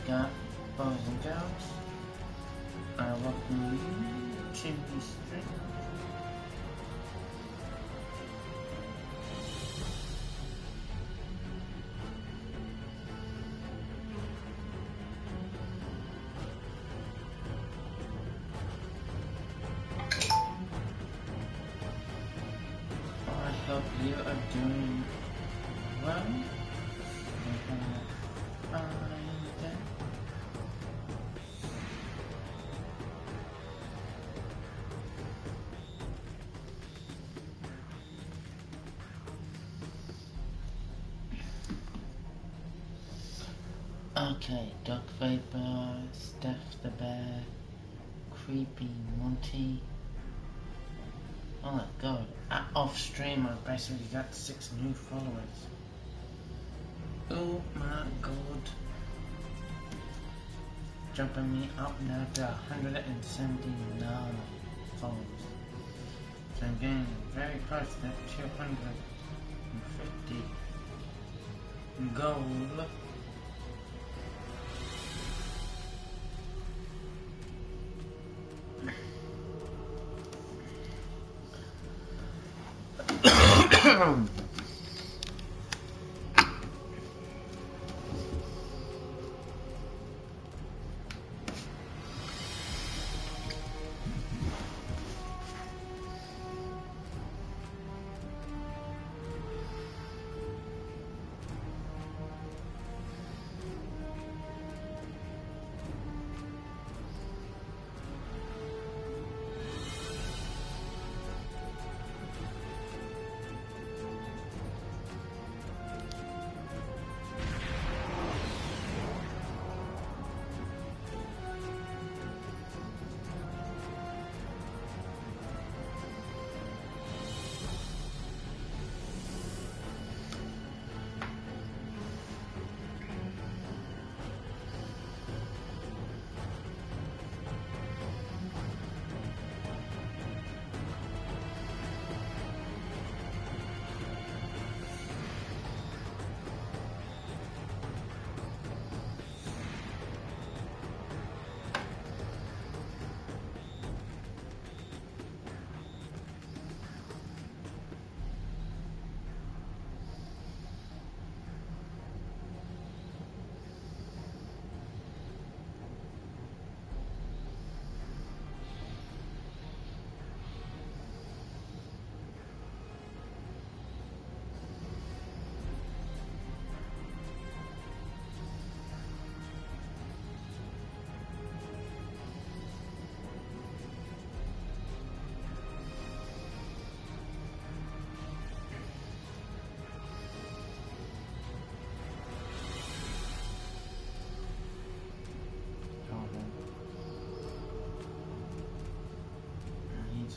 got boys and girls. I welcome you to the street. I hope you are doing well. Okay, Doc Vapor, Steph the Bear, Creepy Monty. Oh my god, off stream I basically got 6 new followers. Oh my god. Jumping me up now to 179 followers. So I'm getting very close to that 250 goal.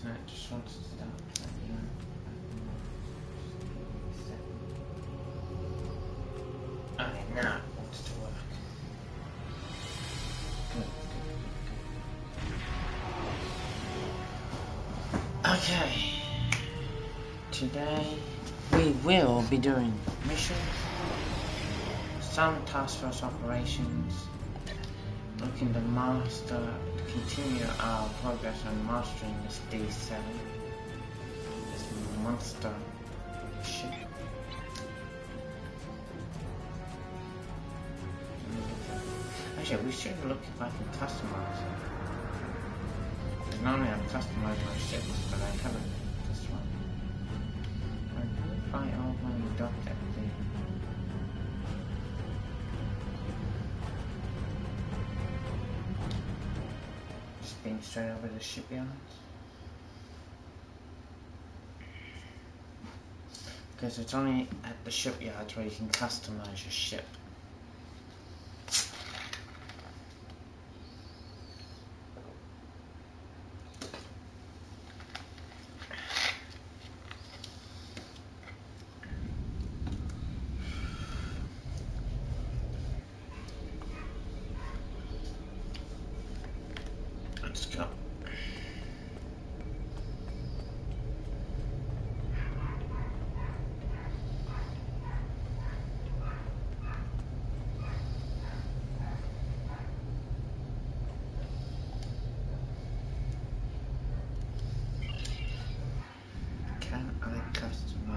I just wanted to start playing. Okay, now it wants to work. Good. Okay. Today we will be doing missions, some task force operations, looking to continue our progress on mastering this D7, this monster ship. Actually, we should look if I can customize it. Because normally I've customized my ships, but I haven't this one. I can fight over and dock everything. Being straight over the shipyards, because it's only at the shipyards where you can customize your ship. Let's go.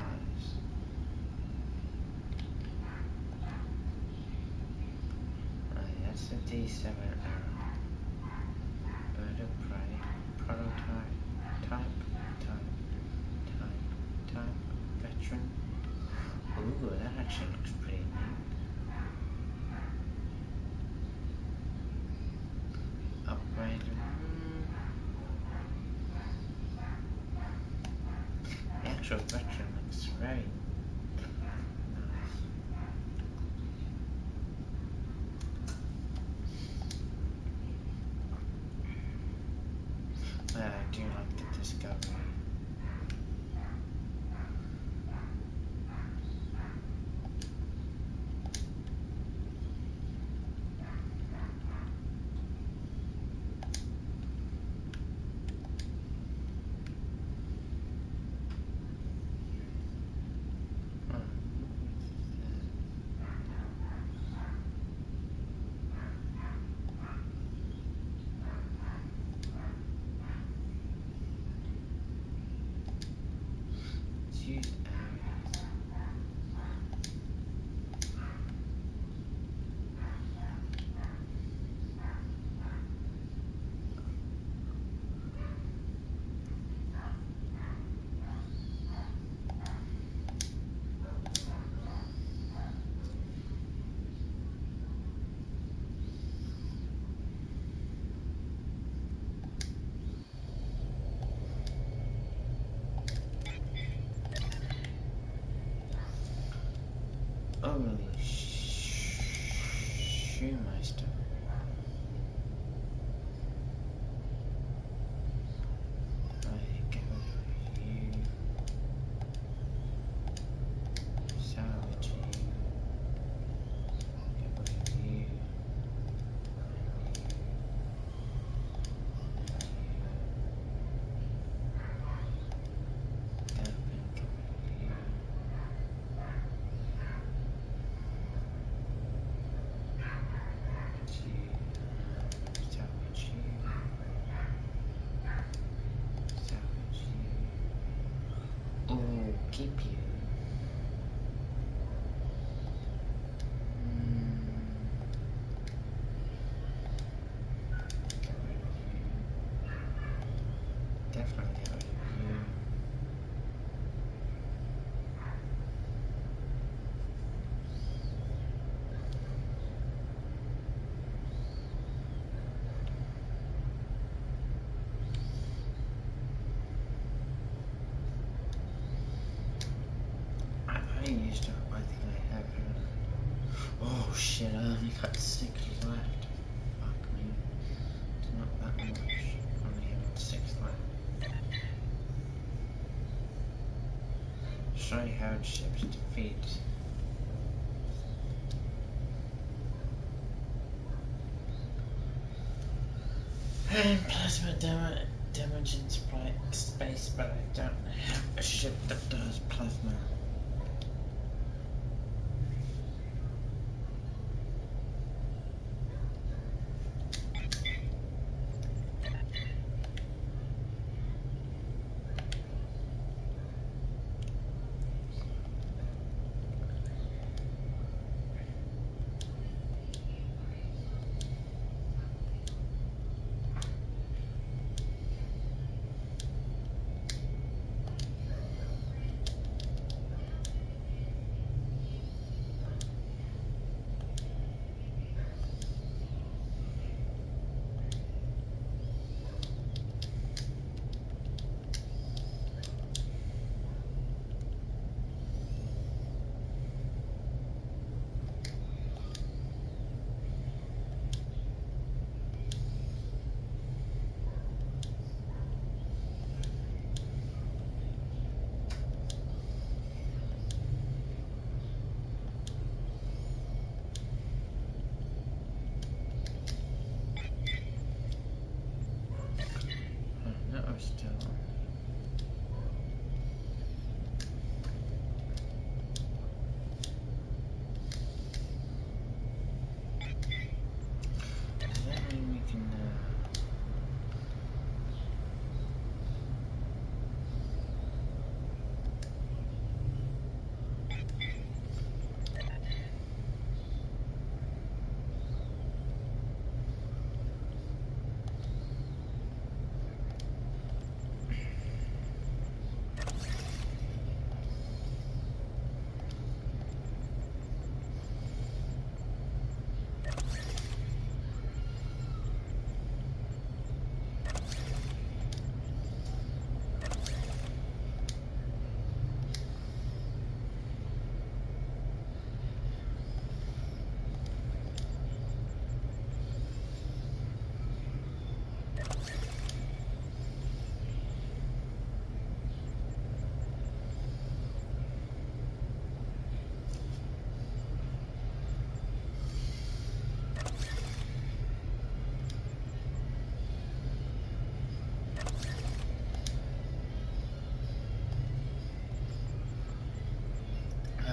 Nice. Right, that's the D7 arrow. Bird of prey. Prototype. Type. Veteran. Ooh, that actually looks pretty neat. Upgrade. The actual veteran looks very nice. I do like the discovery. It's used areas. Holy Shoemeister. Right, get rid of you. Salvage you. Get rid of you. Dapping, get rid of you. Salvage you. Salvage you. Oh, keep you. Get rid of you. Definitely get rid of you. I used to, I think I have her. Oh shit, I only got 6 left. Fuck me. It's not that much. Only have 6 left. Show hardships defeat. And plasma damage in space, but I don't have a ship that does plasma.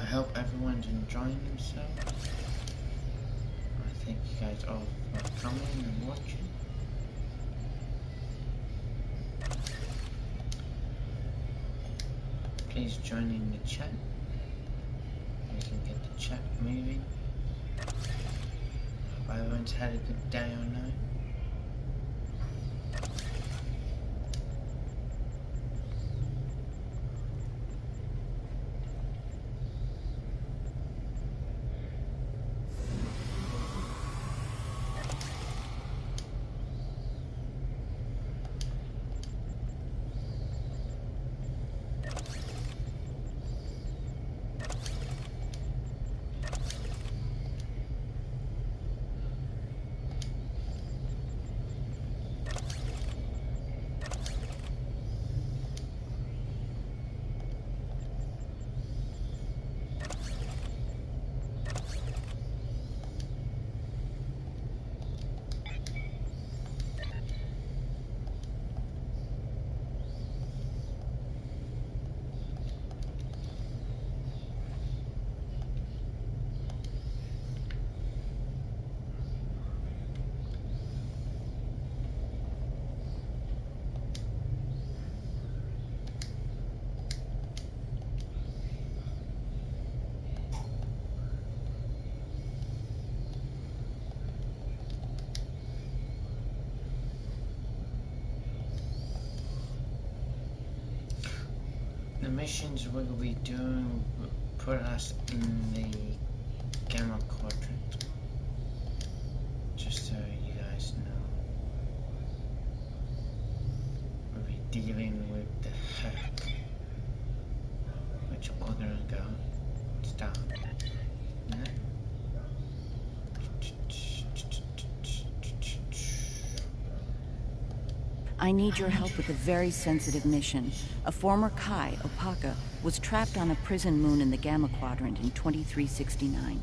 hope everyone's enjoying themselves. I thank you guys all for coming and watching. Please join in the chat. We can get the chat moving. Hope everyone's had a good day or night. The missions we'll be doing will put us in the Gamma Quadrant, just so you guys know. We'll be dealing with the Herc, which we're gonna go start. No? I need your help with a very sensitive mission. A former Kai, Opaka, was trapped on a prison moon in the Gamma Quadrant in 2369.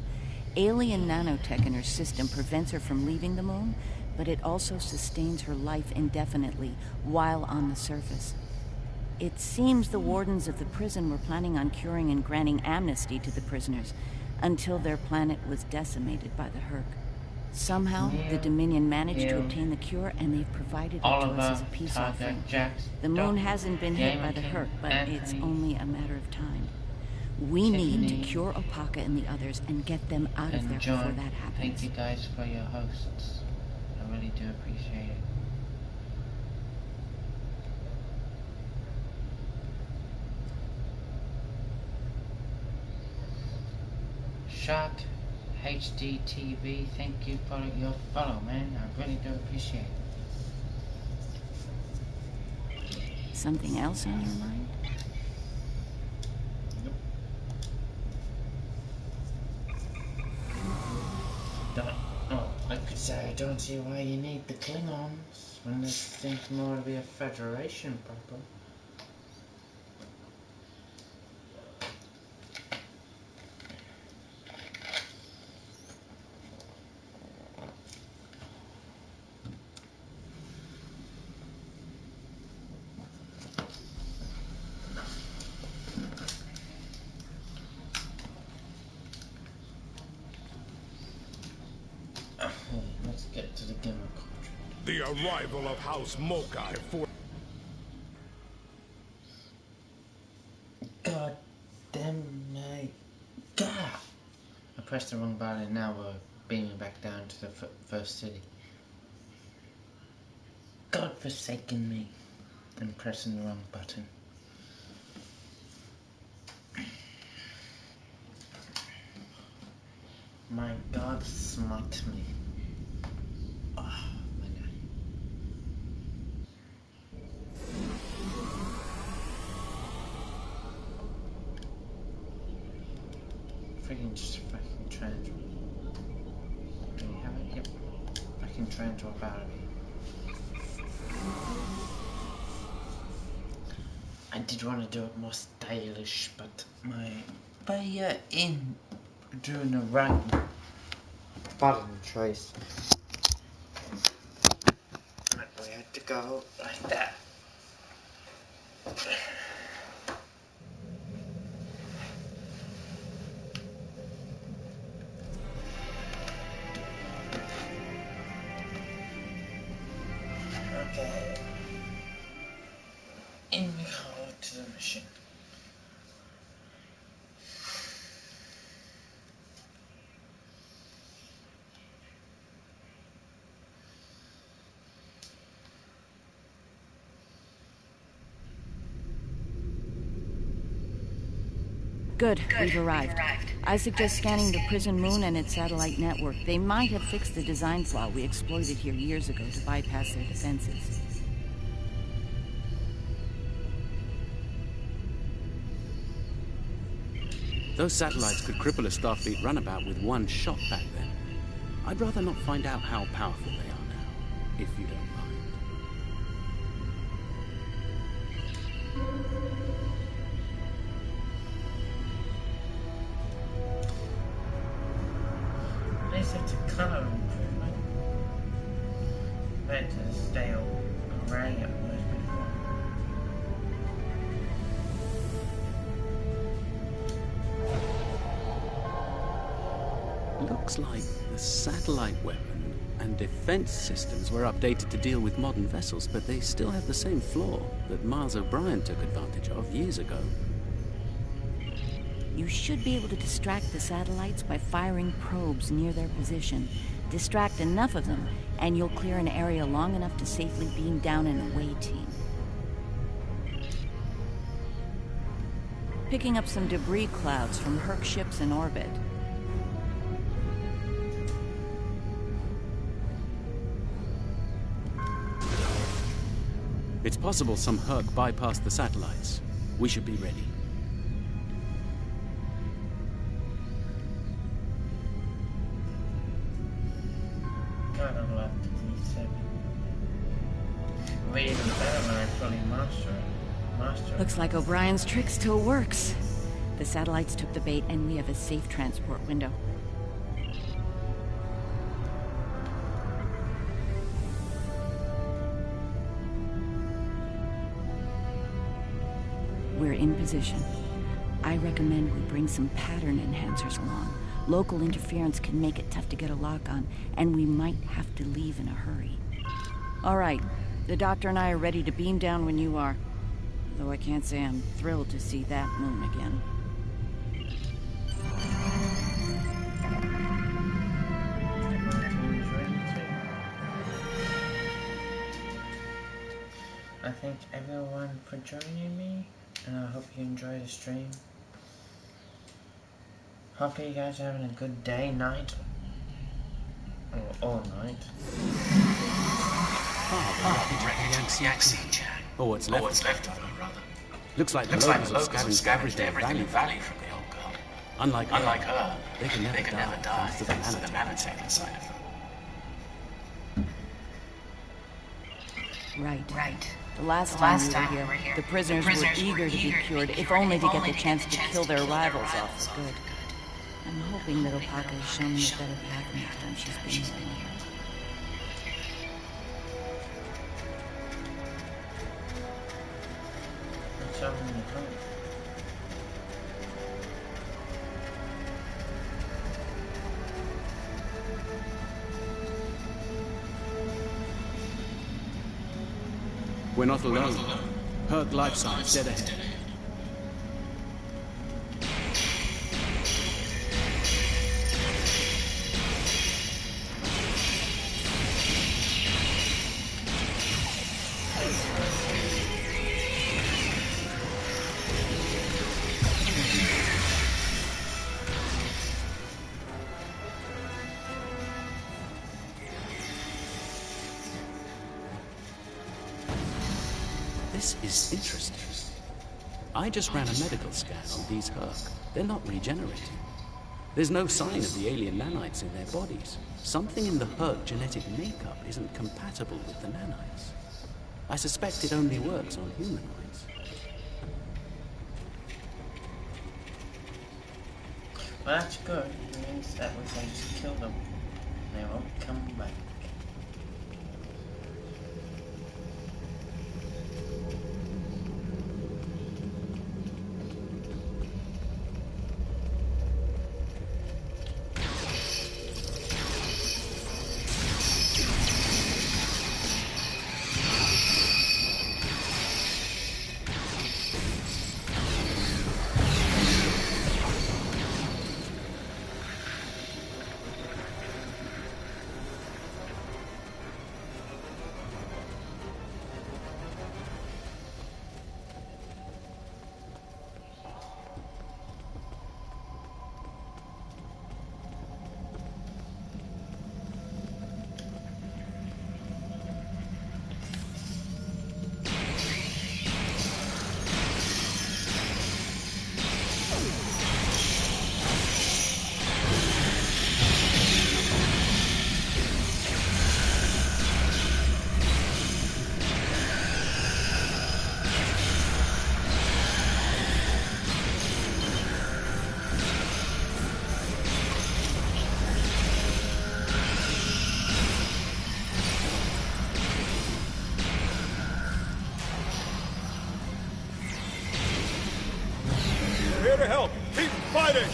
Alien nanotech in her system prevents her from leaving the moon, but it also sustains her life indefinitely while on the surface. It seems the wardens of the prison were planning on curing and granting amnesty to the prisoners until their planet was decimated by the Herc. Somehow, the Dominion managed to obtain the cure, and they've provided it to us as a peace offering. The moon hasn't been hit by the Herc, but it's only a matter of time. We need to cure Opaka and the others and get them out of there before that happens. Thank you guys for your hosts. I really do appreciate it. Shark HDTV, thank you for your follow, man. I really do appreciate it. Something else on your mind? I could say I don't see why you need the Klingons when this seems more to be a Federation problem. Let's get to the Gamma Quadrant. The arrival of House Mokai for... God damn my God! I pressed the wrong button and now we're beaming back down to the first city. God forsaken me. I'm pressing the wrong button. My God, smite me. Oh, my God. Freaking just fucking transfer. Do you have it? Yep. Fucking transfer out of here. I did want to do it more stylish, but by in doing the right button choice, we had to go like that. Good, we've arrived. I suggest scanning the prison moon and its satellite network. They might have fixed the design flaw we exploited here years ago to bypass their defenses. Those satellites could cripple a Starfleet runabout with one shot back then. I'd rather not find out how powerful they are now, if you don't mind. At least it's a colour improvement. Compared to the stale grey it was before. Looks like the satellite weapon and defense systems were updated to deal with modern vessels, but they still have the same flaw that Miles O'Brien took advantage of years ago. You should be able to distract the satellites by firing probes near their position. Distract enough of them, and you'll clear an area long enough to safely beam down an away team. Picking up some debris clouds from Herc ships in orbit. It's possible some Herc bypassed the satellites. We should be ready. Gotta love the D7. Way even better when I fully master it. Looks like O'Brien's trick still works. The satellites took the bait, and we have a safe transport window. We're in position. I recommend we bring some pattern enhancers along. Local interference can make it tough to get a lock on, and we might have to leave in a hurry. All right, the doctor and I are ready to beam down when you are. Though I can't say I'm thrilled to see that moon again. I thank everyone for joining me, and I hope you enjoy the stream. Hopefully you guys are having a good day, night, or all night. Or what's left of her, rather. Looks like the locals have scavenged everything in the valley from the old guard. Unlike her, they can never die thanks to the nanotech inside of them. Right. The last time we were here, the prisoners were eager to be cured, if only to get the chance to kill their rivals off for good. I'm hoping that Opaka has shown me a better path next time she's been here. We're not alone. Herc life signs dead ahead. This is interesting. I just ran a medical scan on these Herc. They're not regenerating. There's no sign of the alien nanites in their bodies. Something in the Herc genetic makeup isn't compatible with the nanites. I suspect it only works on humanoids. Well, that's good. It means that we can just kill them. They won't come back. here to help. Keep fighting!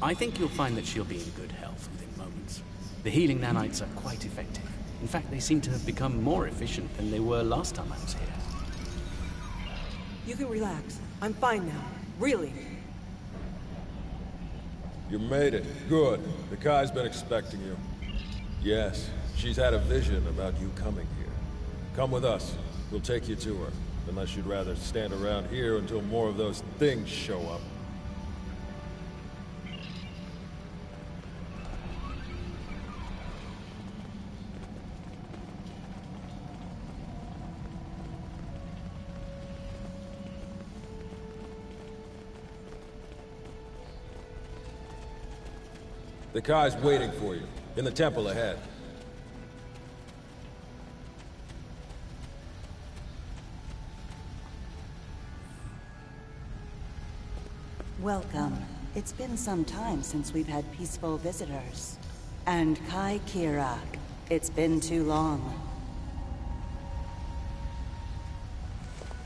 I think you'll find that she'll be in good health within moments. The healing nanites are quite effective. In fact, they seem to have become more efficient than they were last time I was here. You can relax. I'm fine now. Really. You made it. Good. The Kai's been expecting you. Yes, she's had a vision about you coming here. Come with us. We'll take you to her. Unless you'd rather stand around here until more of those things show up. The Kai's waiting for you, in the temple ahead. Welcome. It's been some time since we've had peaceful visitors. And Kai Kira, it's been too long.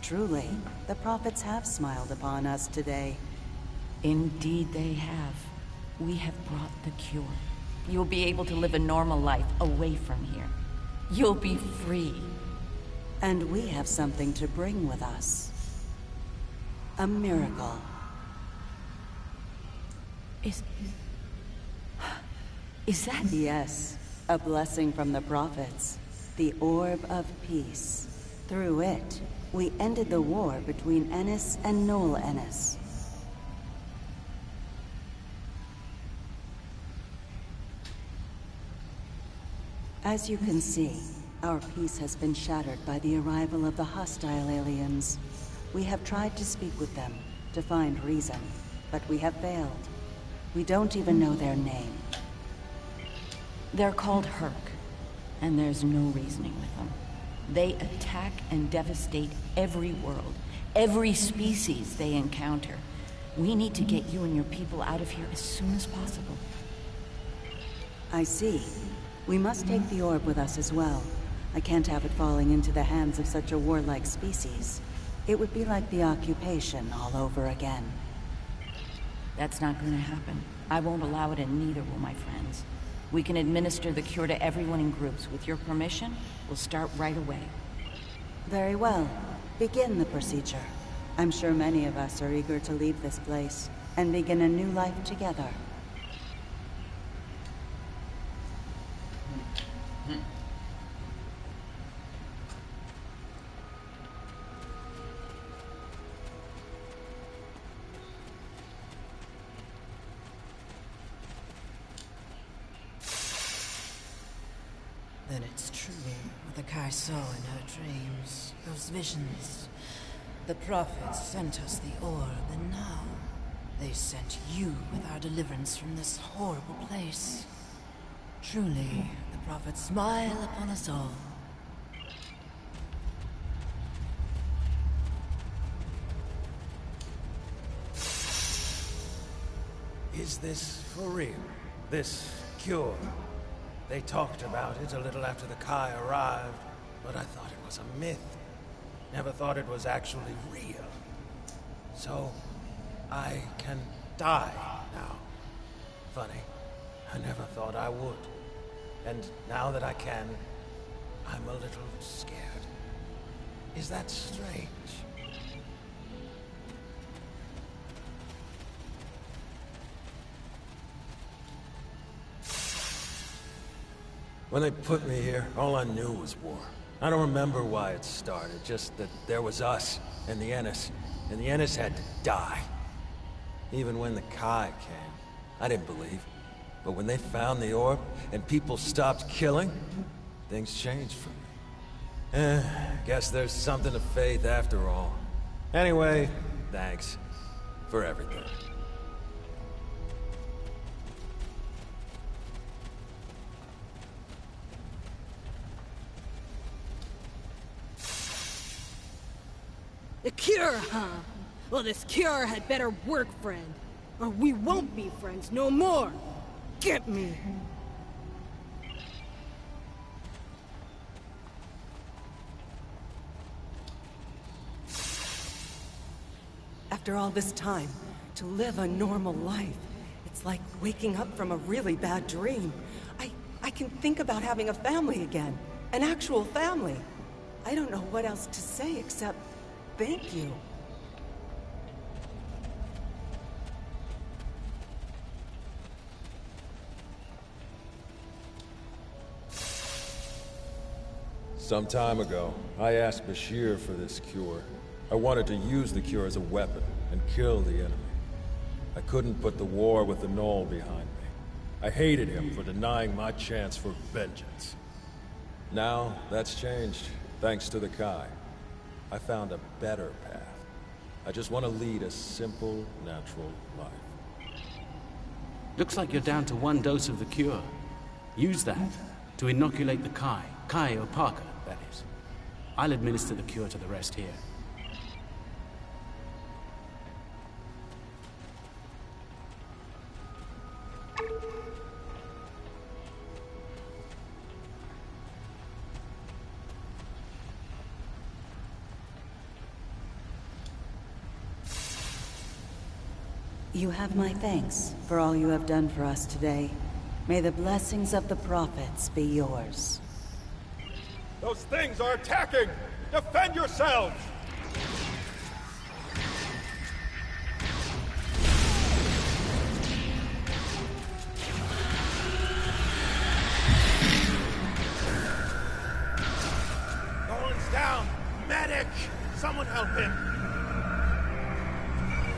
Truly, the prophets have smiled upon us today. Indeed they have. We have brought the cure. You'll be able to live a normal life away from here. You'll be free. And we have something to bring with us. A miracle. Is that? Yes. A blessing from the prophets. The Orb of Peace. Through it, we ended the war between Ennis and Noel Ennis. As you can see, our peace has been shattered by the arrival of the hostile aliens. We have tried to speak with them, to find reason, but we have failed. We don't even know their name. They're called Herc, and there's no reasoning with them. They attack and devastate every world, every species they encounter. We need to get you and your people out of here as soon as possible. I see. We must take the orb with us as well. I can't have it falling into the hands of such a warlike species. It would be like the occupation all over again. That's not going to happen. I won't allow it, and neither will my friends. We can administer the cure to everyone in groups. With your permission, we'll start right away. Very well. Begin the procedure. I'm sure many of us are eager to leave this place and begin a new life together. Then it's true what the Kai saw in her dreams, those visions. The prophets sent us the orb, and now they sent you with our deliverance from this horrible place. Truly, the prophets smile upon us all. Is this for real? This cure? They talked about it a little after the Kai arrived, but I thought it was a myth. Never thought it was actually real. So, I can die now. Funny, I never thought I would. And now that I can, I'm a little scared. Is that strange? When they put me here, all I knew was war. I don't remember why it started, just that there was us and the Ennis had to die. Even when the Kai came, I didn't believe. But when they found the orb and people stopped killing, things changed for me. Guess there's something to faith after all. Anyway, thanks. for everything. The cure, huh? Well, this cure had better work, friend. Or we won't be friends no more. Get me! After all this time, to live a normal life, it's like waking up from a really bad dream. I can think about having a family again. An actual family. I don't know what else to say except thank you. Some time ago, I asked Bashir for this cure. I wanted to use the cure as a weapon and kill the enemy. I couldn't put the war with the Knoll behind me. I hated him for denying my chance for vengeance. Now, that's changed, thanks to the Kai. I found a better path. I just want to lead a simple, natural life. Looks like you're down to 1 dose of the cure. Use that to inoculate the Kai Opaka, that is. I'll administer the cure to the rest here. You have my thanks for all you have done for us today. May the blessings of the prophets be yours. Those things are attacking! Defend yourselves! Nolan's down! Medic! Someone help him!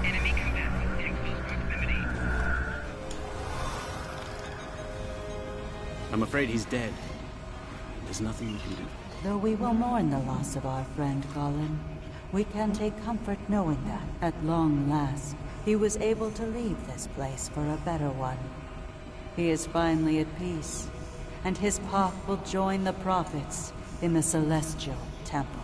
Enemy combatants in close proximity. I'm afraid he's dead. There's nothing we can do. Though we will mourn the loss of our friend Colin, we can take comfort knowing that, at long last, he was able to leave this place for a better one. He is finally at peace, and his path will join the prophets in the Celestial Temple.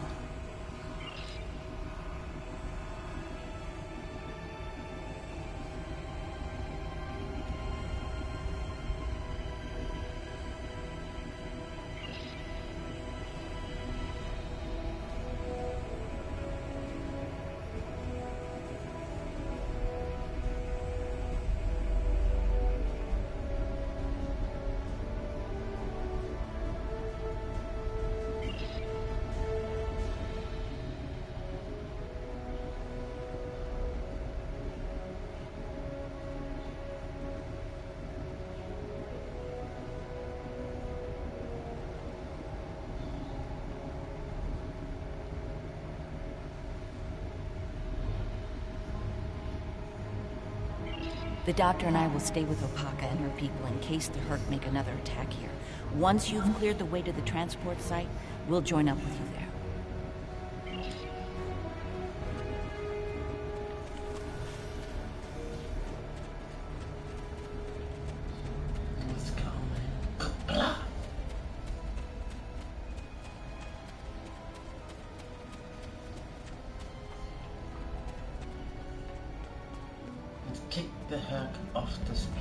The doctor and I will stay with Opaka and her people in case the Herc make another attack here. Once you've cleared the way to the transport site, we'll join up with you there. Let's go, man. Let's kick the Herc off this planet.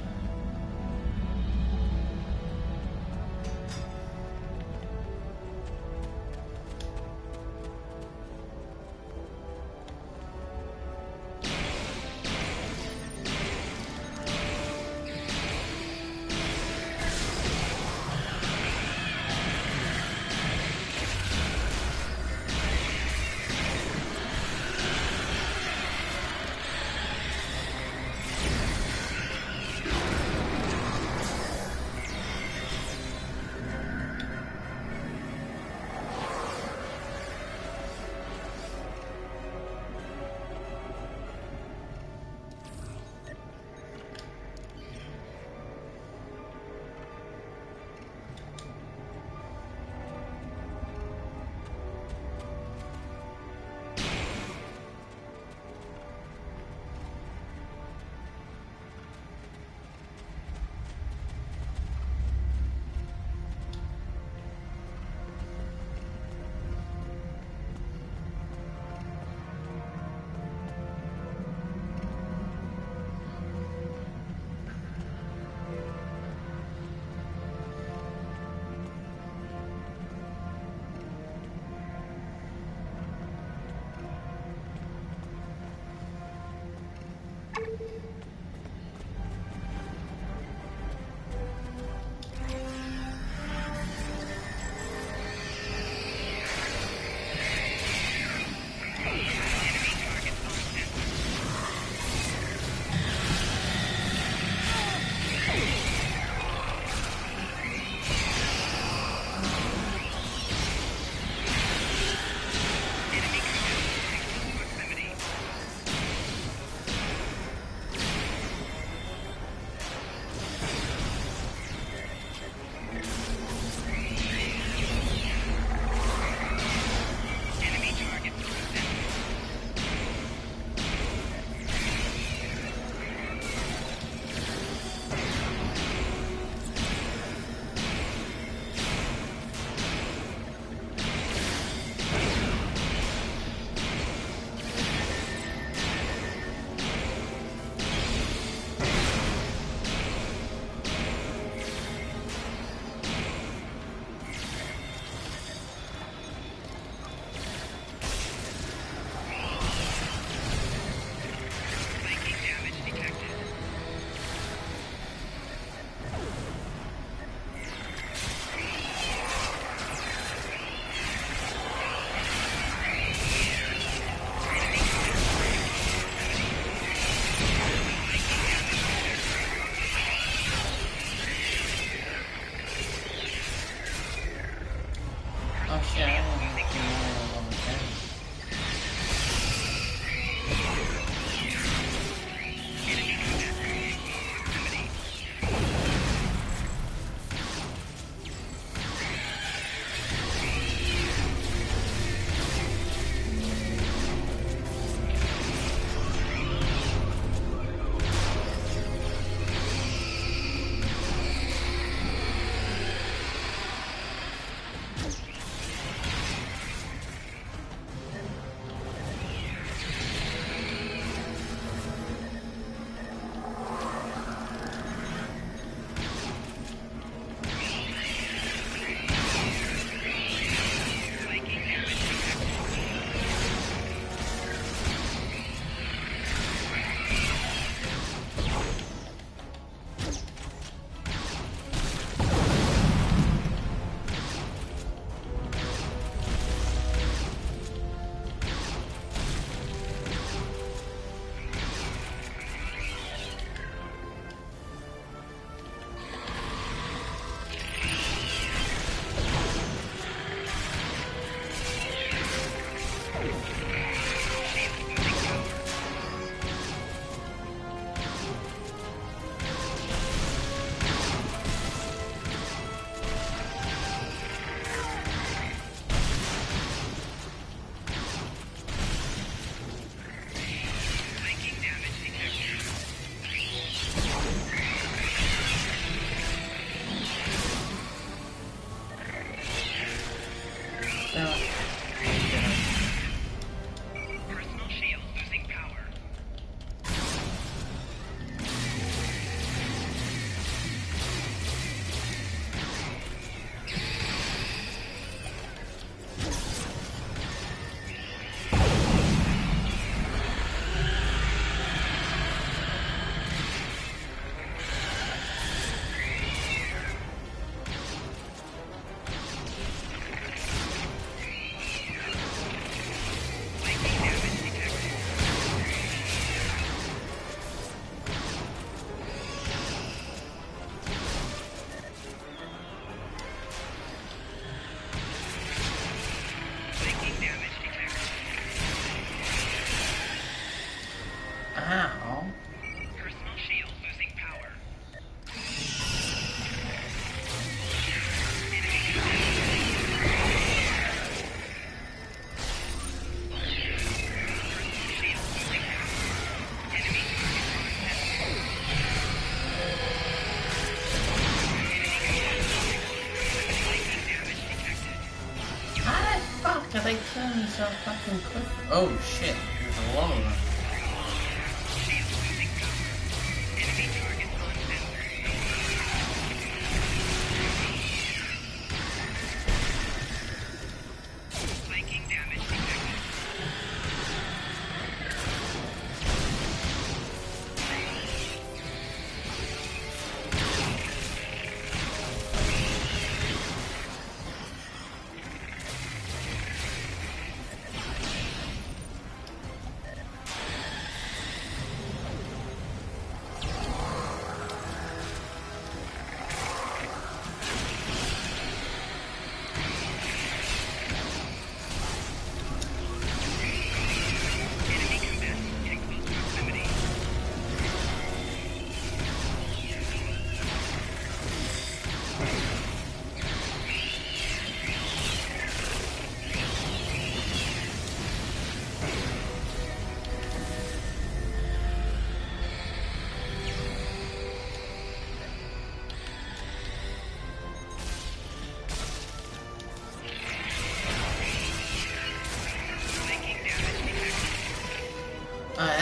me so fucking quick? Oh shit, there's a lot of them.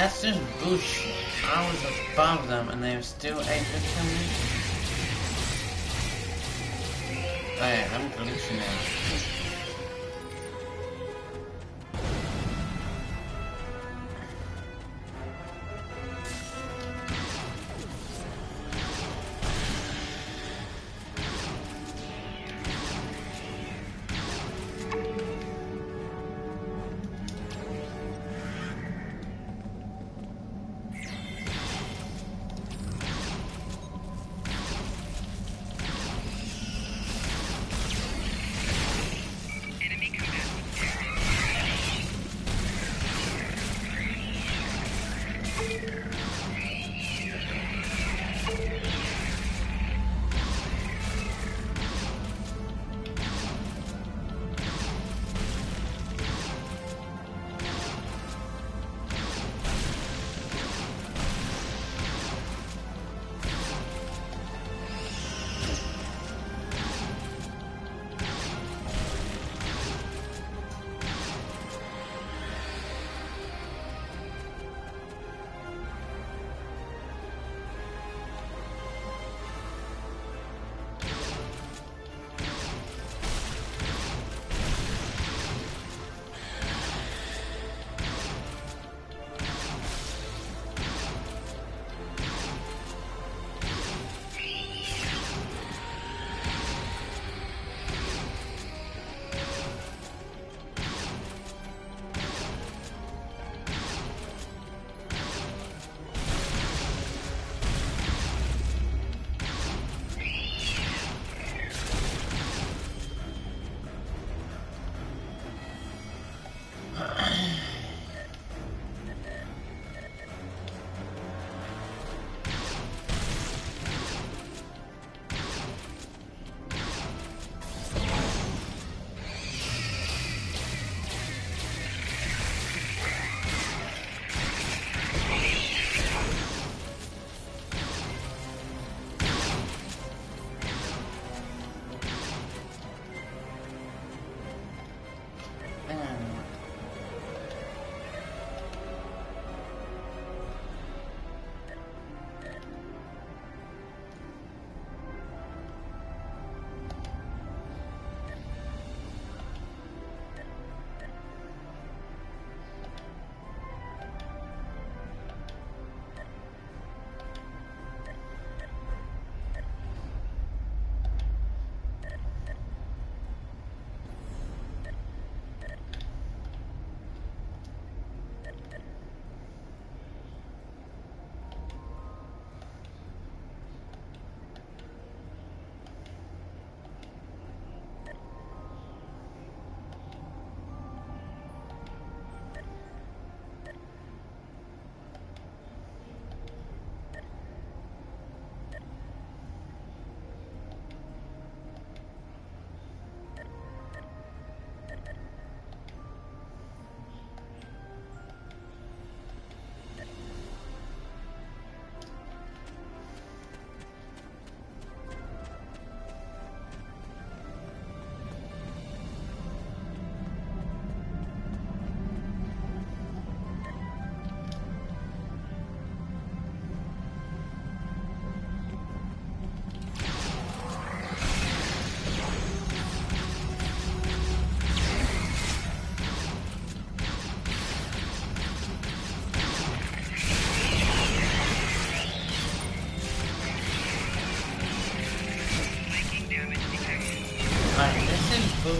That's just bullshit. I was above them and they were still able to kill me. Hey, I'm glitching now.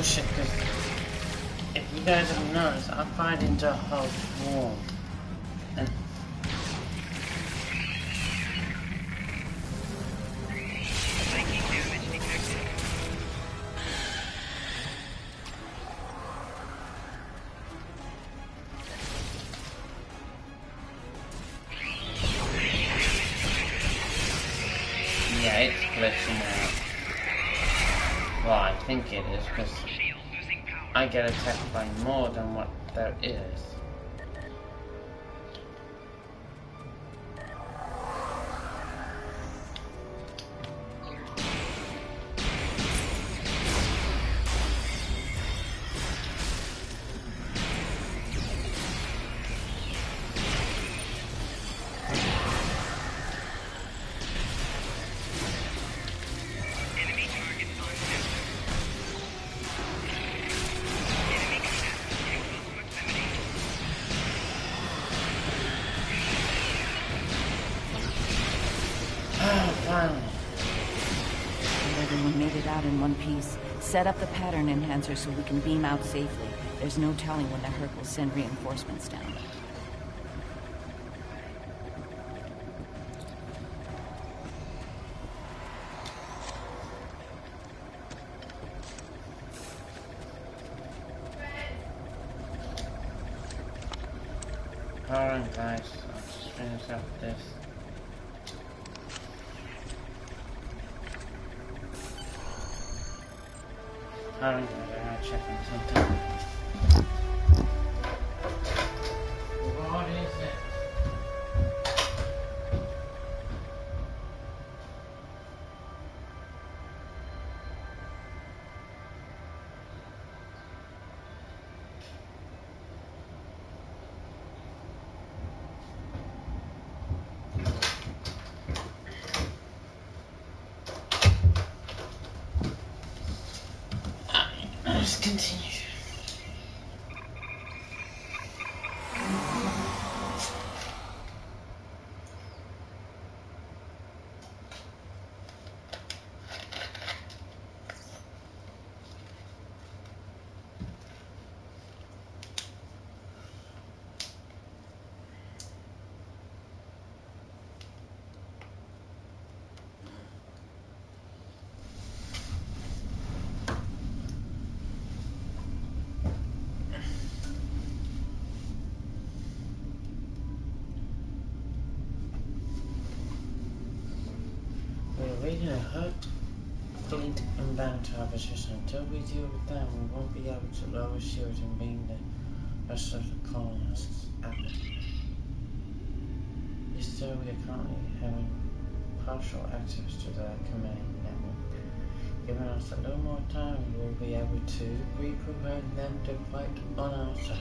bullshit, because if you guys have noticed, I fired into a whole wall. And Psychic damage detected. yeah, it's glitching out. Well, I think it is, because Shield losing power. I get attacked by more than what there is. Enemy target on center. Enemy combat in close proximity. Oh, finally. Everyone made it out in one piece. Set up the pattern enhancer so we can beam out safely. There's no telling when the Herc will send reinforcements down. Hold on, guys. I'll just finish up this. Hold on, guys. I gotta check on something. What is it? Let's continue. We're waiting a Herc fleet inbound to our position. Until we deal with them, we won't be able to lower shields and beam the rest of the colonists out. Yes, sir, we are currently having partial access to the command network. Giving us a little more time, we will be able to reprogram them to fight on our side.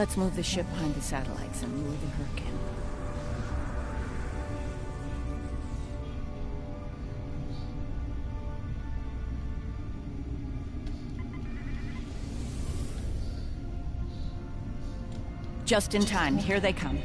Let's move the ship behind the satellites and lure the Herc in. Just in time. Here they come.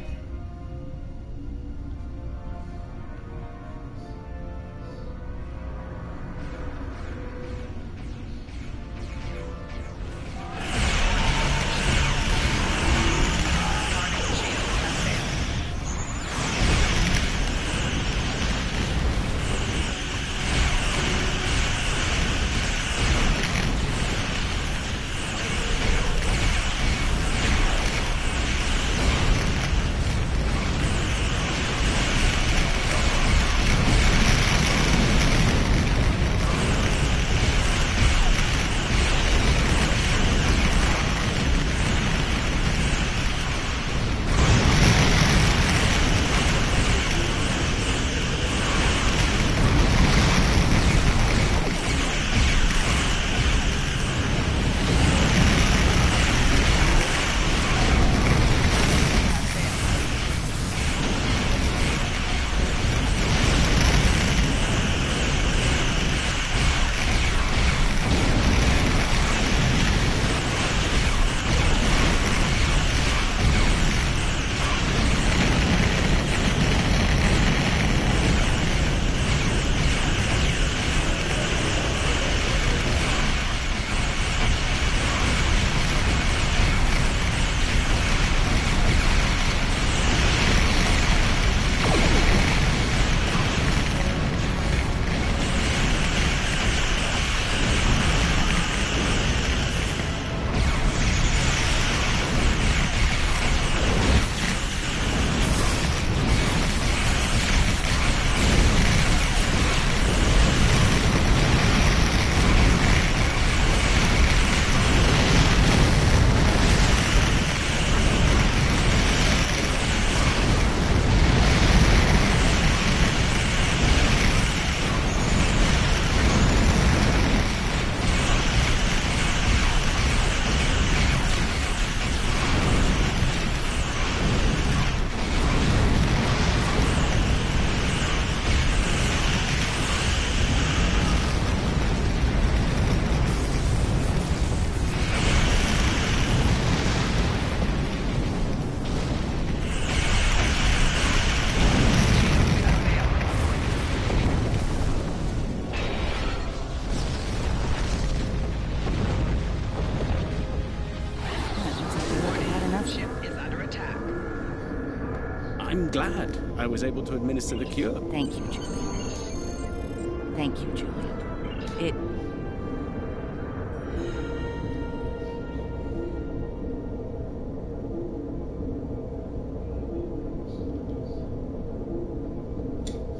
I'm glad I was able to administer the cure. Thank you, Julian. Thank you, Julian. It...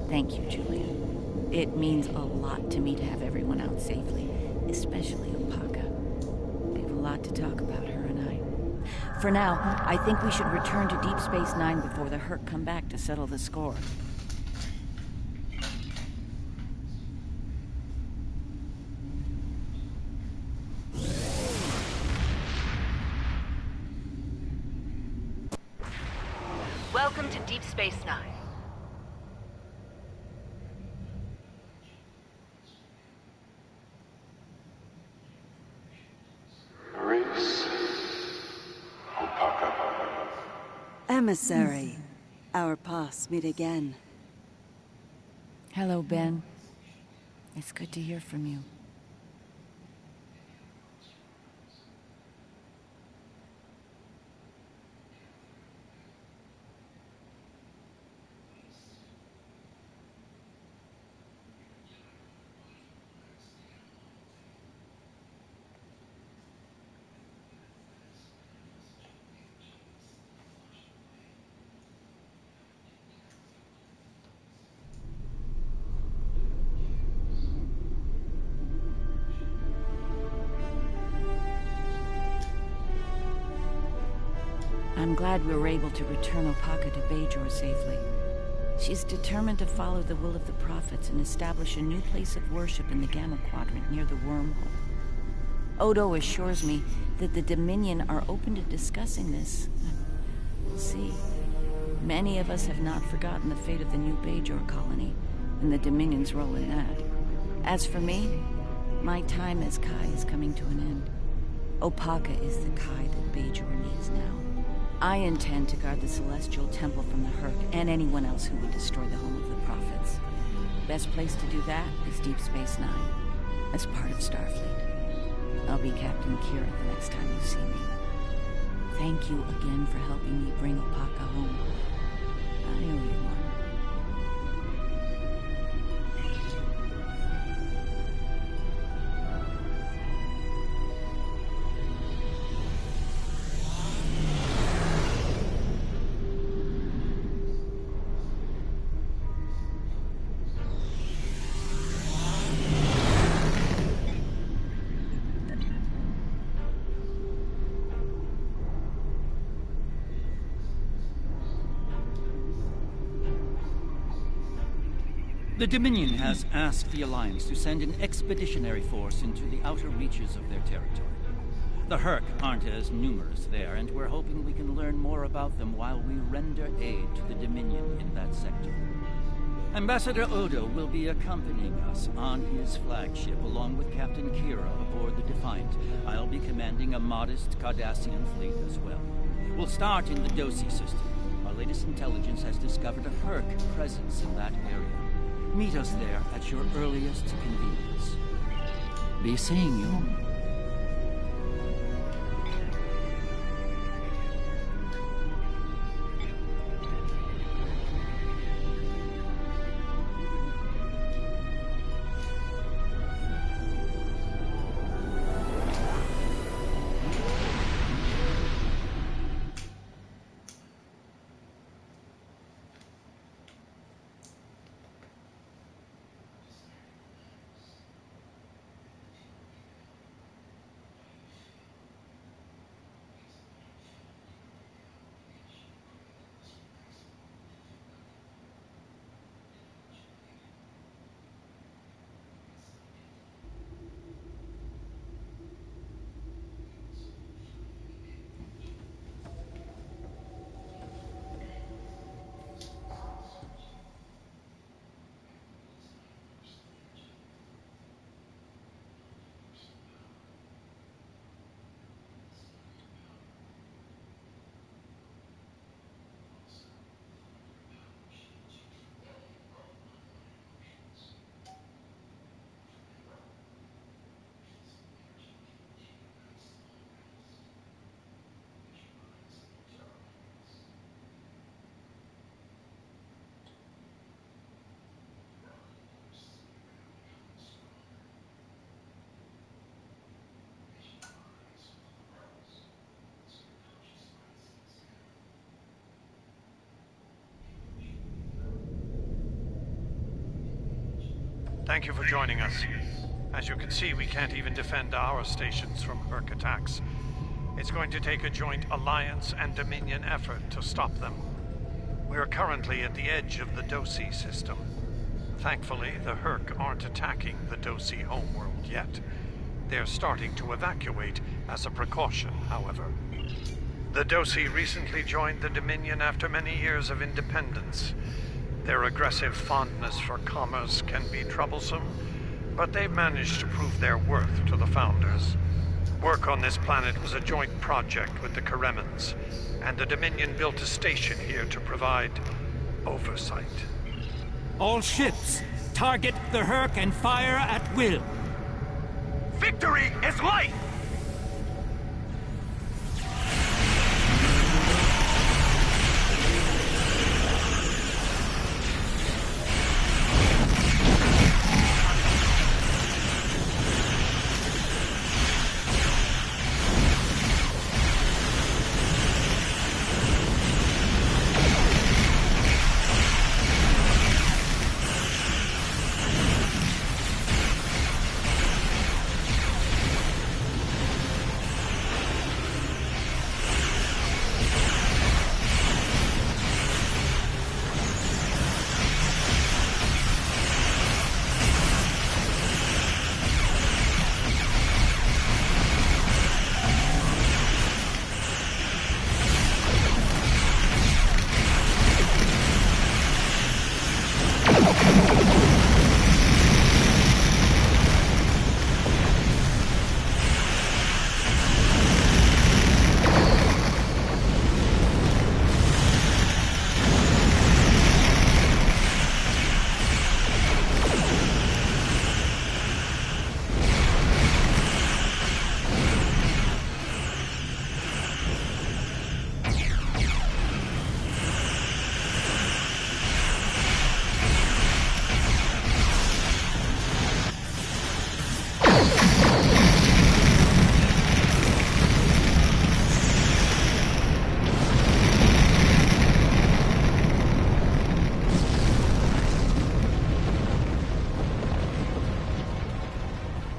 Thank you, Julian. It means a lot to me to have everyone out safely, especially Opaka. We have a lot to talk about, her and I. For now, I think we should return to Deep Space Nine before the Herc come back to settle the score. Welcome to Deep Space Nine. Emissary, our paths meet again. Hello, Ben. It's good to hear from you. I'm glad we were able to return Opaka to Bajor safely. She's determined to follow the will of the prophets and establish a new place of worship in the Gamma Quadrant near the wormhole. Odo assures me that the Dominion are open to discussing this. We'll see. Many of us have not forgotten the fate of the New Bajor colony, and the Dominion's role in that. As for me, my time as Kai is coming to an end. Opaka is the Kai that Bajor needs now. I intend to guard the Celestial Temple from the Hurk and anyone else who would destroy the home of the Prophets. Best place to do that is Deep Space Nine, as part of Starfleet. I'll be Captain Kira the next time you see me. Thank you again for helping me bring Opaka home. I owe you one. The Dominion has asked the Alliance to send an expeditionary force into the outer reaches of their territory. The Hurk aren't as numerous there, and we're hoping we can learn more about them while we render aid to the Dominion in that sector. Ambassador Odo will be accompanying us on his flagship, along with Captain Kira aboard the Defiant. I'll be commanding a modest Cardassian fleet as well. We'll start in the Dosi system. Our latest intelligence has discovered a Hurk presence in that area. Meet us there at your earliest convenience. Be seeing you. Thank you for joining us. As you can see, we can't even defend our stations from Hurk attacks. It's going to take a joint Alliance and Dominion effort to stop them. We are currently at the edge of the Dosi system. Thankfully, the Hurk aren't attacking the Dosi homeworld yet. They're starting to evacuate as a precaution, however. The Dosi recently joined the Dominion after many years of independence. Their aggressive fondness for commerce can be troublesome, but they've managed to prove their worth to the Founders. Work on this planet was a joint project with the Karemans, and the Dominion built a station here to provide oversight. All ships, target the Hurk and fire at will. Victory is life!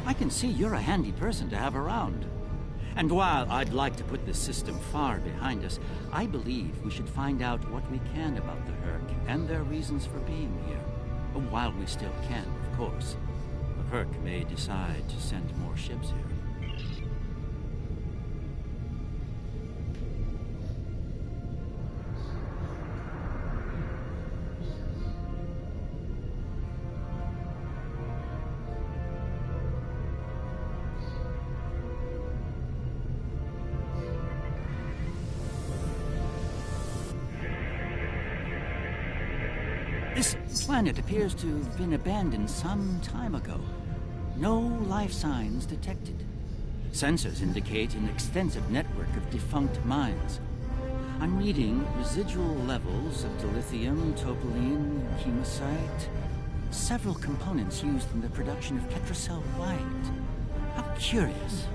I can see you're a handy person to have around. And while I'd like to put this system far behind us, I believe we should find out what we can about the Herc and their reasons for being here. While we still can, of course. The Herc may decide to send more ships here. This planet appears to have been abandoned some time ago. No life signs detected. Sensors indicate an extensive network of defunct mines. I'm reading residual levels of dilithium, topoline, chemosite, several components used in the production of Ketracel White. How curious.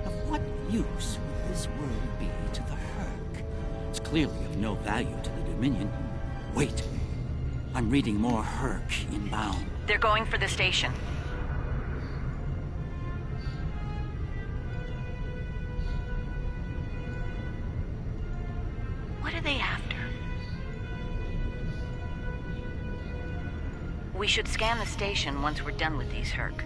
Of what use would this world be to the Herc? It's clearly of no value to the Dominion. Wait. I'm reading more Herc inbound. They're going for the station. What are they after? We should scan the station once we're done with these Herc.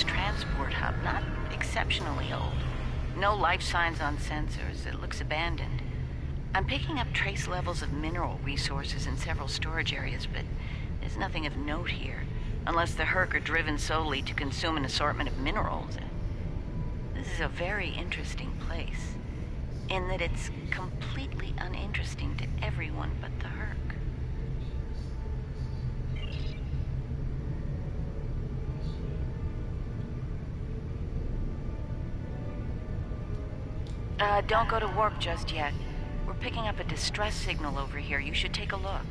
Transport hub, not exceptionally old. No life signs on sensors. It looks abandoned. I'm picking up trace levels of mineral resources in several storage areas, but there's nothing of note here, unless the Herc are driven solely to consume an assortment of minerals. This is a very interesting place, in that it's completely uninteresting to everyone but the Herc. Don't go to warp just yet. We're picking up a distress signal over here. You should take a look.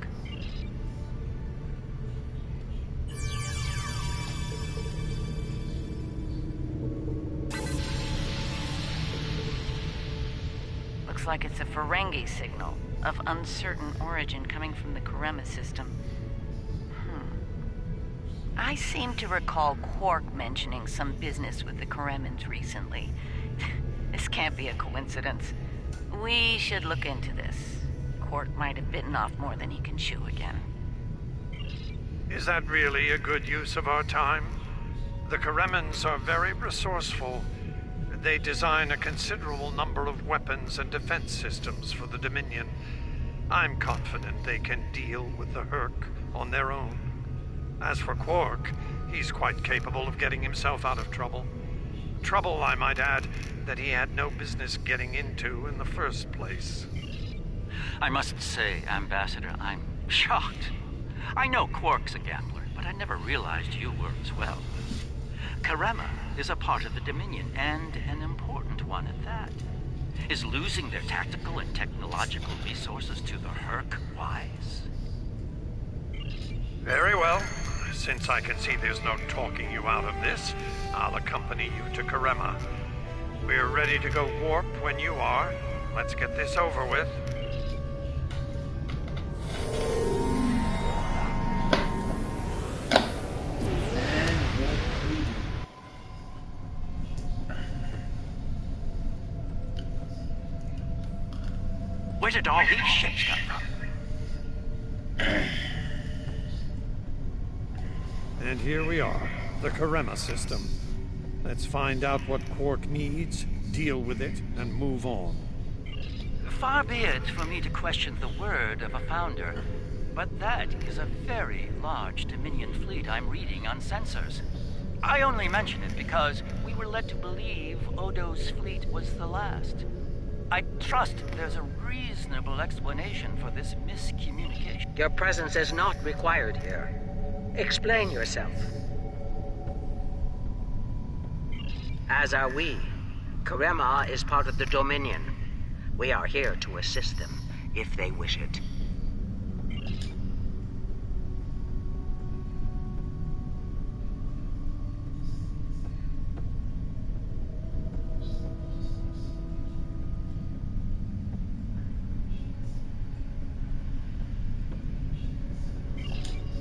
Looks like it's a Ferengi signal of uncertain origin coming from the Karema system. I seem to recall Quark mentioning some business with the Karemans recently. This can't be a coincidence. We should look into this. Quark might have bitten off more than he can chew again. Is that really a good use of our time? The Karemans are very resourceful. They design a considerable number of weapons and defense systems for the Dominion. I'm confident they can deal with the Herc on their own. As for Quark, he's quite capable of getting himself out of trouble. Trouble, I might add, that he had no business getting into in the first place. I must say, Ambassador, I'm shocked. I know Quark's a gambler, but I never realized you were as well. Karema is a part of the Dominion, and an important one at that. Is losing their tactical and technological resources to the Herc wise? Very well. Since I can see there's no talking you out of this, I'll accompany you to Karema. We're ready to go warp when you are. Let's get this over with. Where did all these ships come from? And here we are, the Karema system. Let's find out what Quark needs, deal with it, and move on. Far be it for me to question the word of a founder, but that is a very large Dominion fleet I'm reading on sensors. I only mention it because we were led to believe Odo's fleet was the last. I trust there's a reasonable explanation for this miscommunication. Your presence is not required here. Explain yourself. As are we. Karema is part of the Dominion. We are here to assist them, if they wish it.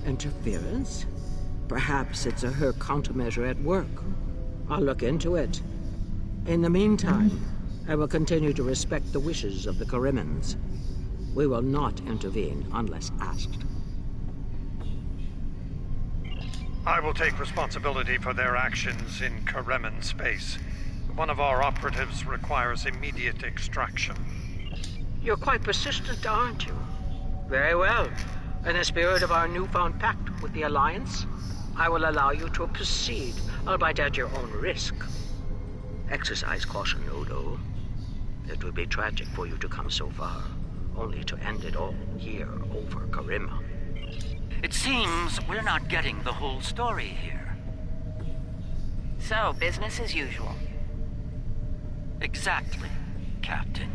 Interference? Perhaps it's a Herc countermeasure at work. I'll look into it. In the meantime, I will continue to respect the wishes of the Karemans. We will not intervene unless asked. I will take responsibility for their actions in Kareman space. One of our operatives requires immediate extraction. You're quite persistent, aren't you? Very well. In the spirit of our newfound pact with the Alliance, I will allow you to proceed, albeit at your own risk. Exercise caution, Odo. It would be tragic for you to come so far, only to end it all here over Karema. It seems we're not getting the whole story here. So, business as usual. Exactly, Captain.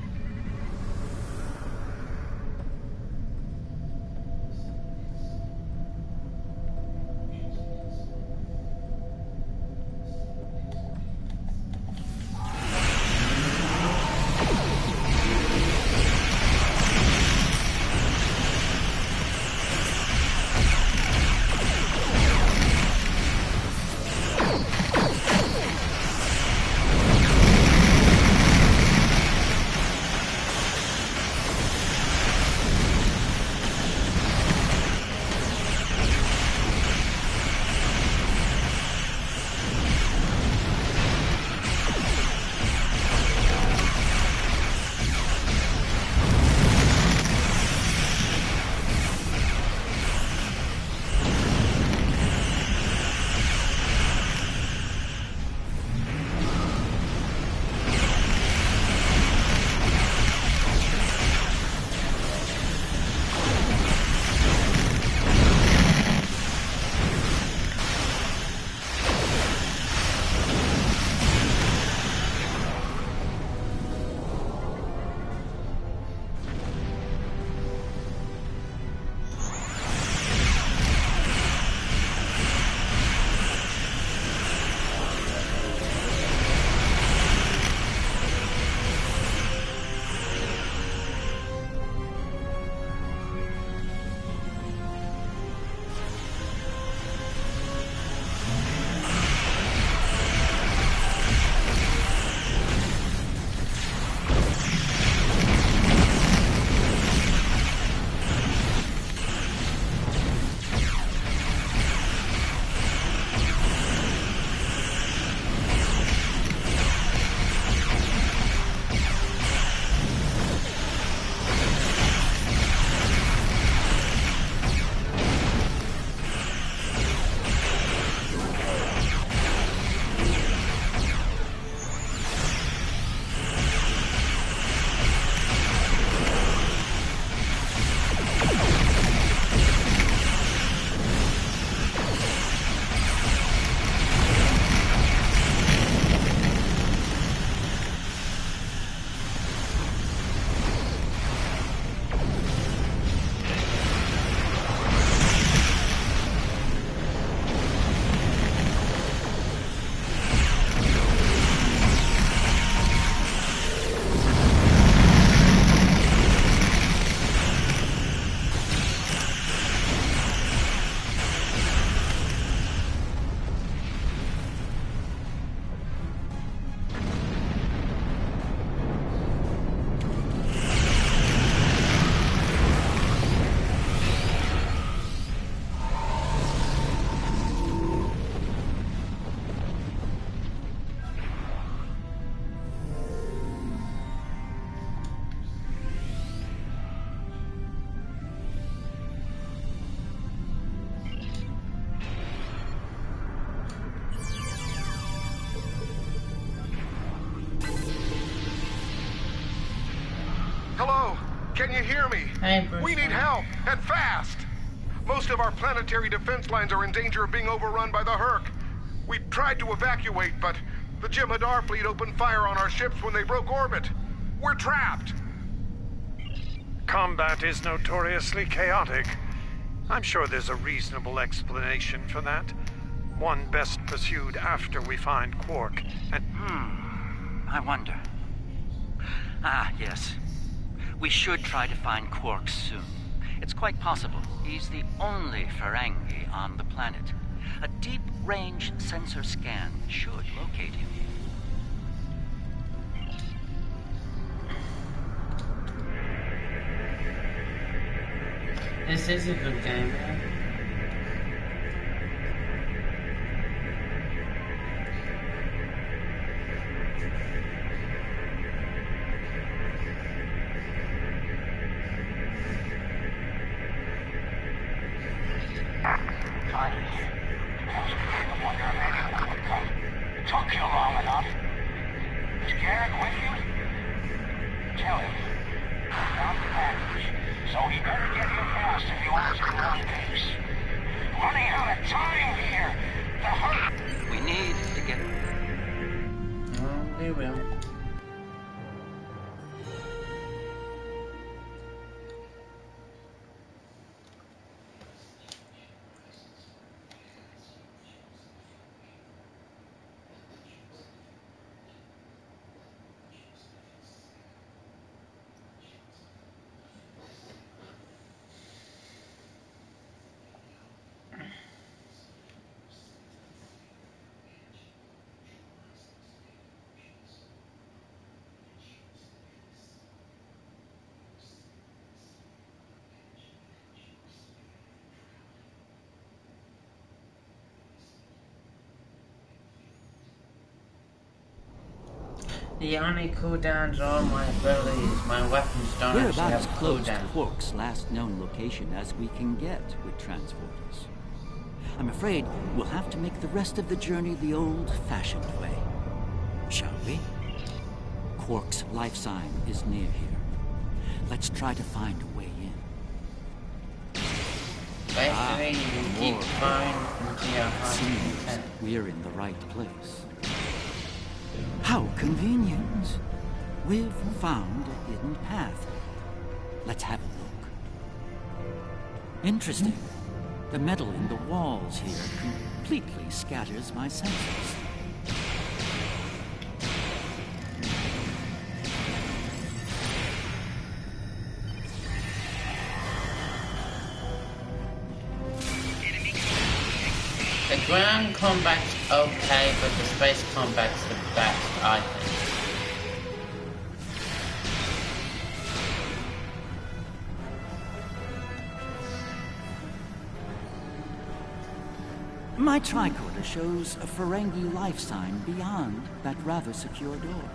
Can you hear me? Hey, Bruce. We need help, and fast! Most of our planetary defense lines are in danger of being overrun by the Herc. We tried to evacuate, but the Jem'Hadar fleet opened fire on our ships when they broke orbit. We're trapped! Combat is notoriously chaotic. I'm sure there's a reasonable explanation for that. One best pursued after we find Quark, and... I wonder. Ah, yes. We should try to find Quark soon. It's quite possible he's the only Ferengi on the planet. A deep-range sensor scan should locate him. This is a good game, man. Took you long enough. Scared with you? Tell him. Found the package. So he better get here fast if he wants to run things. Running out of time here. The Herc. We need to get... Oh, we will. The only cooldowns are on my abilities. My weapons don't We're actually about have as close to cooldown. Quark's last known location as we can get with transporters. I'm afraid we'll have to make the rest of the journey the old-fashioned way. Shall we? Quark's life sign is near here. Let's try to find a way in. Basically, you keep going until you're Seems high. we're in the right place. How convenient. We've found a hidden path. Let's have a look. Interesting. The metal in the walls here completely scatters my senses. The ground combat's okay, but the space combat's the best, I think. My tricorder shows a Ferengi life sign beyond that rather secure door.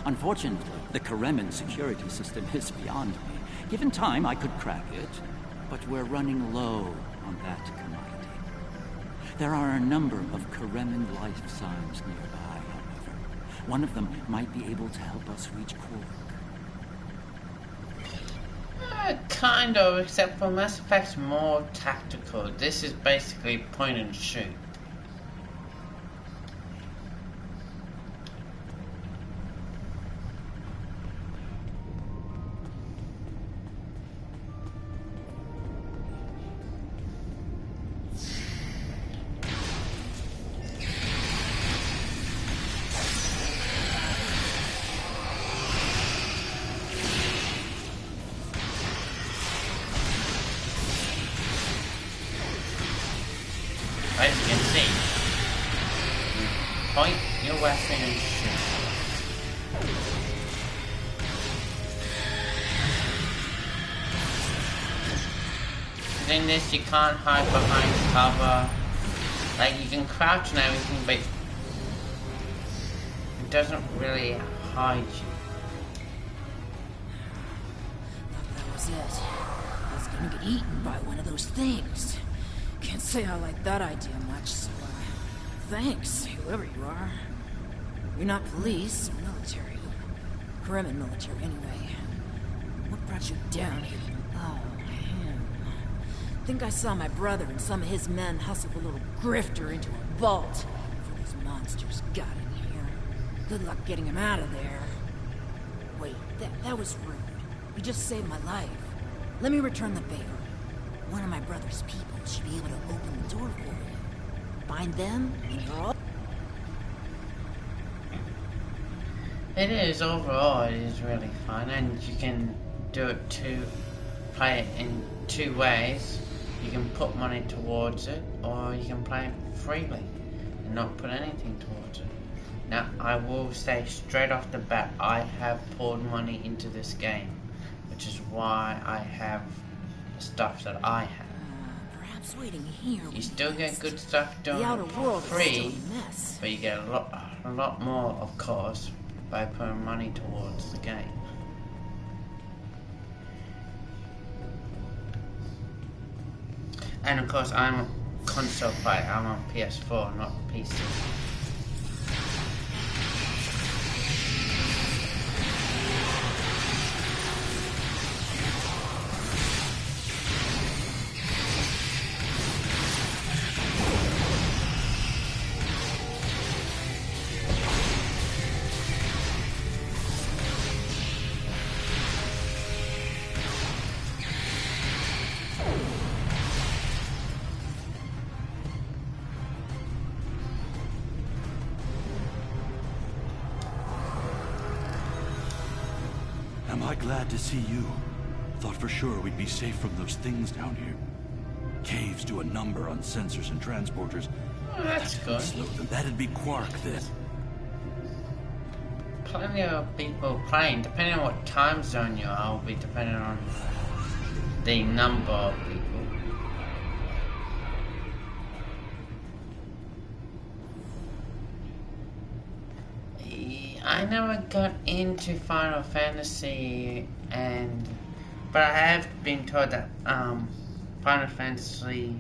Unfortunately, the Karemen security system is beyond me. Given time, I could crack it, but we're running low on that commodity. There are a number of Karemen life signs nearby, however. One of them might be able to help us reach Quark. Kind of, except for Mass Effect's more tactical. This is basically point and shoot. As you can see, you point your weapon and shoot. In this, you can't hide behind cover. Like, you can crouch and everything, but it doesn't really hide you. That was it. I was gonna get eaten by one of those things. Can't say I like that idea much, so, thanks, whoever you are. You're not police or military. Karemen military, anyway. What brought you down here? Oh, him. Think I saw my brother and some of his men hustle the little grifter into a vault before those monsters got in here. Good luck getting him out of there. Wait, that was rude. You just saved my life. Let me return the favor. One of my brother's people should be able to open the door for you. Find them, and you're all... It is, overall, it is really fun, and you can play it in two ways. You can put money towards it, or you can play it freely and not put anything towards it. Now, I will say straight off the bat, I have poured money into this game, which is why I have the stuff that I have. Perhaps waiting here. You still get good stuff doing it for free, but you get a lot more, of course, by putting money towards the game. And of course, I'm a console player. I'm on PS4, not PC. Am I glad to see you? Thought for sure we'd be safe from those things down here. Caves do a number on sensors and transporters. Oh, that's good. Slow them. That'd be Quark then. Plenty of people playing. Depending on what time zone you are, will be depending on the number of people. I never got into Final Fantasy, but I have been told that Final Fantasy,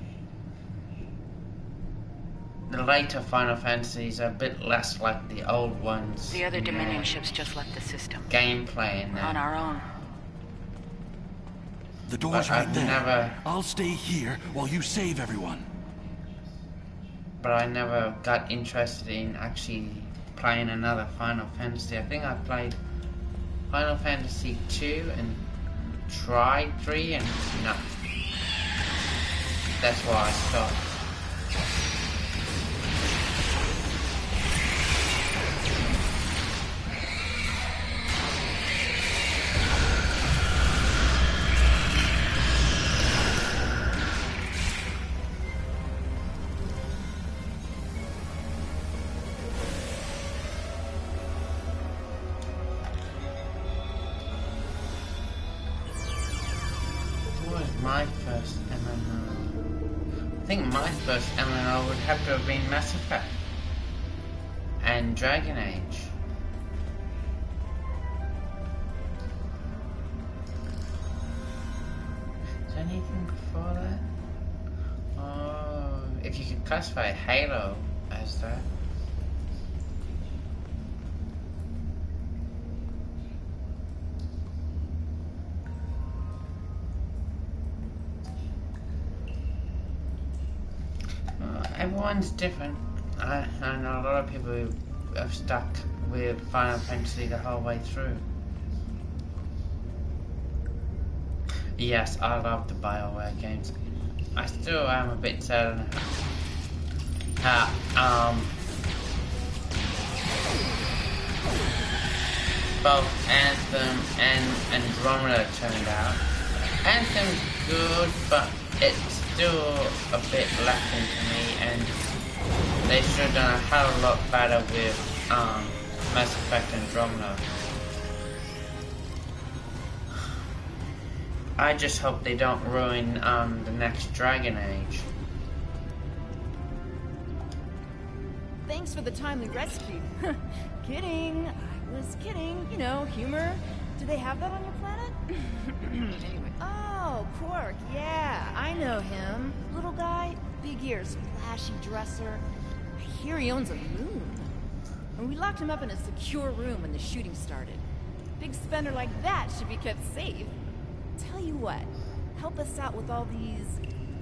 the later Final Fantasies are a bit less like the old ones. The other Dominion ships just left the system. Gameplay and We're on our own. The door's right there. I'll stay here while you save everyone. But I never got interested in actually playing another Final Fantasy. I think I played Final Fantasy 2 and tried 3 and no. That's why I stopped. My first MMO. I think my first MMO would have to have been Mass Effect and Dragon Age. Is there anything before that? Oh, if you could classify Halo as that. Everyone's different. I know a lot of people who have stuck with Final Fantasy the whole way through. Yes, I love the BioWare games. I still am a bit sad how both Anthem and Andromeda turned out. Anthem's good, but it's still a bit lacking to me, and they should have done a hell of a lot better with Mass Effect Andromeda. I just hope they don't ruin the next Dragon Age. Thanks for the timely rescue. Kidding. I was kidding. You know, humor. Do they have that on your planet? Anyway. Oh, Quark. Yeah, I know him. Little guy, big ears, flashy dresser. I hear he owns a moon. And we locked him up in a secure room when the shooting started. Big spender like that should be kept safe. tell you what. Help us out with all these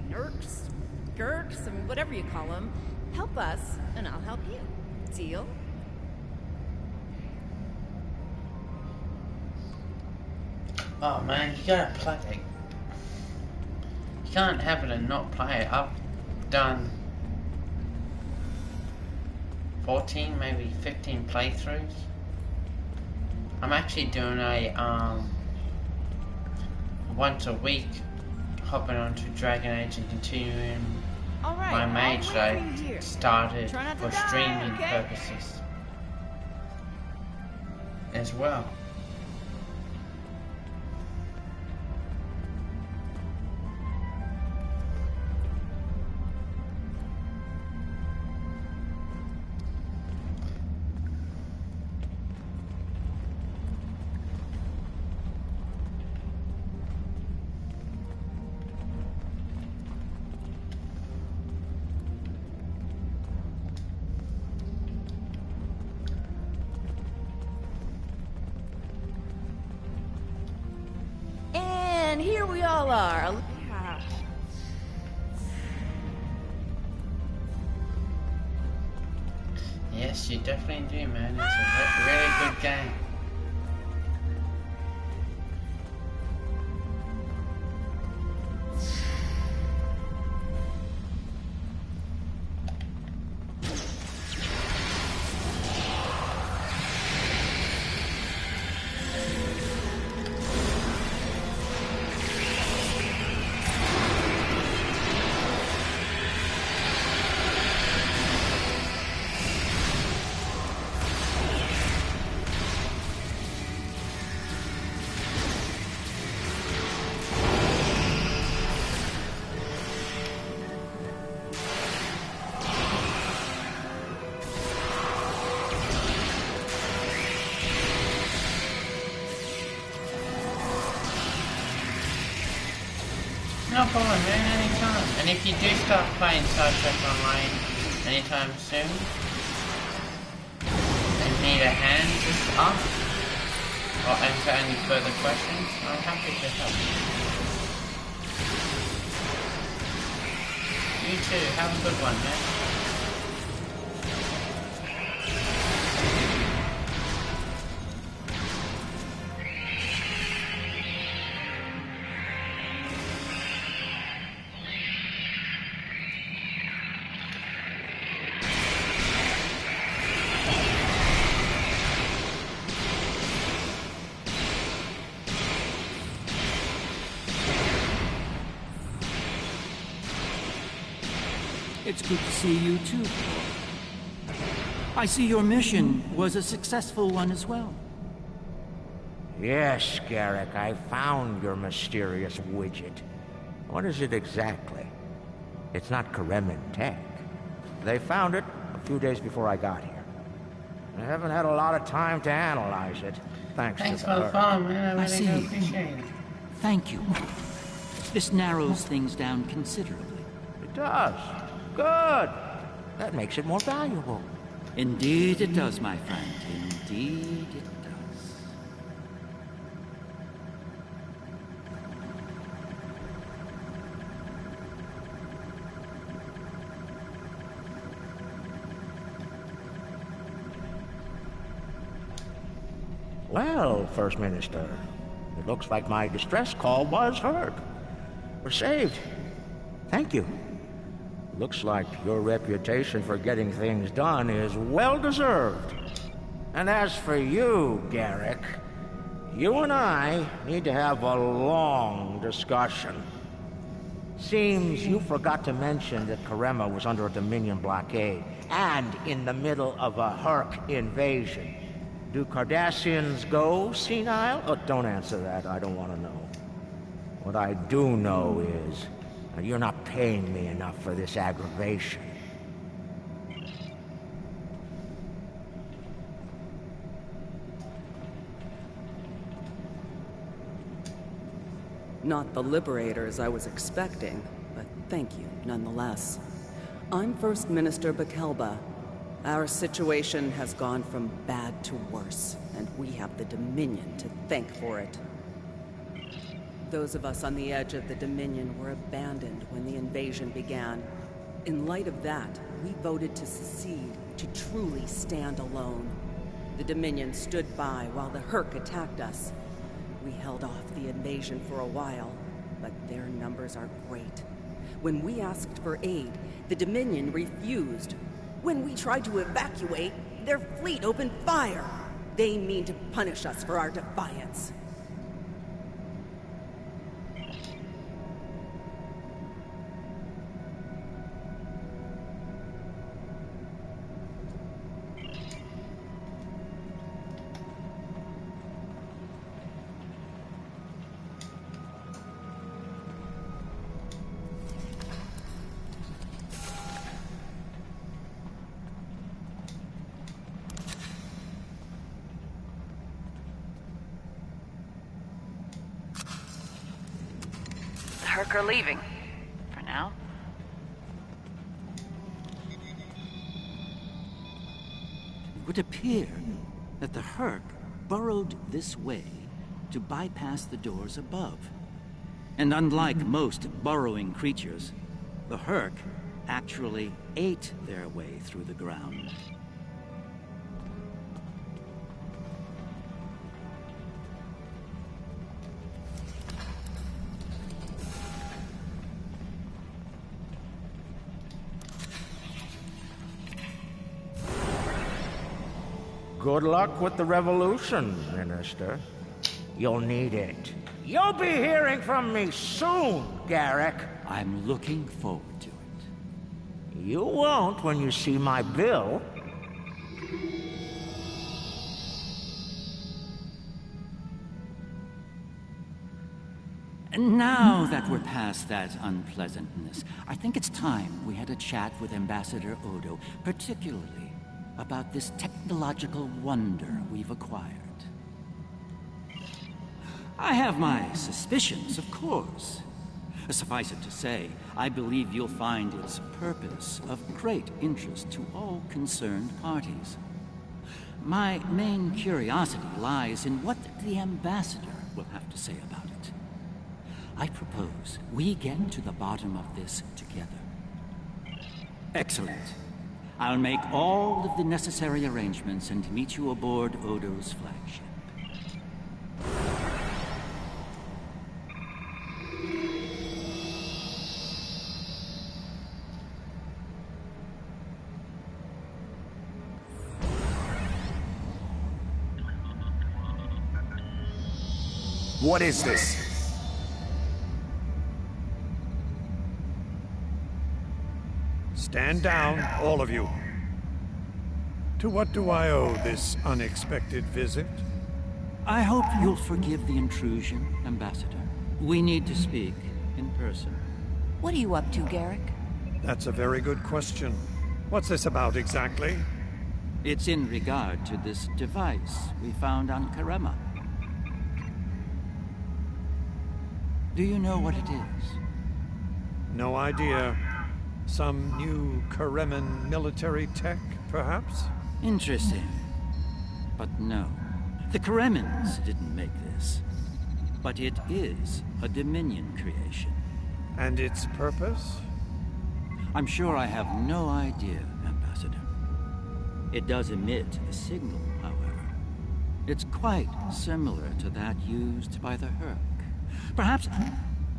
nerks, gurks, and whatever you call them. Help us, and I'll help you. Deal? Oh man, you gotta play it. You can't have it and not play it. I've done 14, maybe 15 playthroughs. I'm actually doing a once a week hopping onto Dragon Age and continuing my mage that I started for streaming purposes as well. And here we all are. Yes, you definitely do, man. It's a really good game. No problem, man, anytime. And if you do start playing Star Trek Online anytime soon, and need a hand, just ask. Or answer any further questions, I'm happy to help. You too, have a good one, man. It's good to see you too. I see your mission was a successful one as well. Yes, Garrick, I found your mysterious widget. What is it exactly? It's not Karemin tech. They found it a few days before I got here. I haven't had a lot of time to analyze it, thanks for to the follow, man. I really see. appreciate it. Thank you. This narrows things down considerably. It does. Good. That makes it more valuable. Indeed it does, my friend. Indeed it does. Well, First Minister, it looks like my distress call was heard. We're saved. Thank you. Looks like your reputation for getting things done is well-deserved. And as for you, Garrick, you and I need to have a long discussion. Seems you forgot to mention that Karema was under a Dominion blockade, and in the middle of a Herc invasion. Do Cardassians go senile? Oh, don't answer that, I don't want to know. What I do know is you're not paying me enough for this aggravation. Not the liberators I was expecting, but thank you nonetheless. I'm First Minister Bekelba. Our situation has gone from bad to worse, and we have the Dominion to thank for it. Those of us on the edge of the Dominion were abandoned when the invasion began. In light of that, we voted to secede, to truly stand alone. The Dominion stood by while the Hurk attacked us. We held off the invasion for a while, but their numbers are great. When we asked for aid, the Dominion refused. When we tried to evacuate, their fleet opened fire. They mean to punish us for our defiance. Hurk are leaving. For now. It would appear that the Hurk burrowed this way to bypass the doors above. And unlike most burrowing creatures, the Hurk actually ate their way through the ground. Good luck with the revolution, Minister. You'll need it. You'll be hearing from me soon, Garrick. I'm looking forward to it. You won't when you see my bill. Now that we're past that unpleasantness, I think it's time we had a chat with Ambassador Odo, particularly about this technological wonder we've acquired. I have my suspicions, of course. Suffice it to say, I believe you'll find its purpose of great interest to all concerned parties. My main curiosity lies in what the Ambassador will have to say about it. I propose we get to the bottom of this together. Excellent. I'll make all of the necessary arrangements and meet you aboard Odo's flagship. What is this? Stand down, all of you. To what do I owe this unexpected visit? I hope you'll forgive the intrusion, Ambassador. We need to speak in person. What are you up to, Garrick? That's a very good question. What's this about exactly? It's in regard to this device we found on Karema. Do you know what it is? No idea. Some new Kareman military tech, perhaps? Interesting. But no. The Karemans didn't make this. But it is a Dominion creation. And its purpose? I'm sure I have no idea, Ambassador. It does emit a signal, however. It's quite similar to that used by the Hurk. Perhaps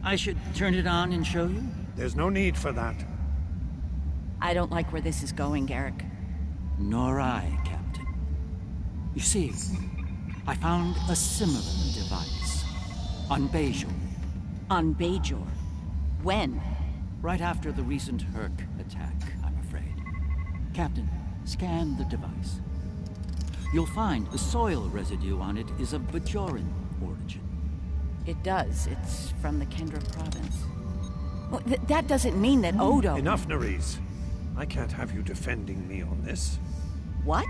I should turn it on and show you? There's no need for that. I don't like where this is going, Garrick. Nor I, Captain. You see, I found a similar device on Bajor. On Bajor? When? Right after the recent Hurk attack, I'm afraid. Captain, scan the device. You'll find the soil residue on it is of Bajoran origin. It does. It's from the Kendra province. Well, that doesn't mean that Odo... Enough, Nerys. I can't have you defending me on this. What?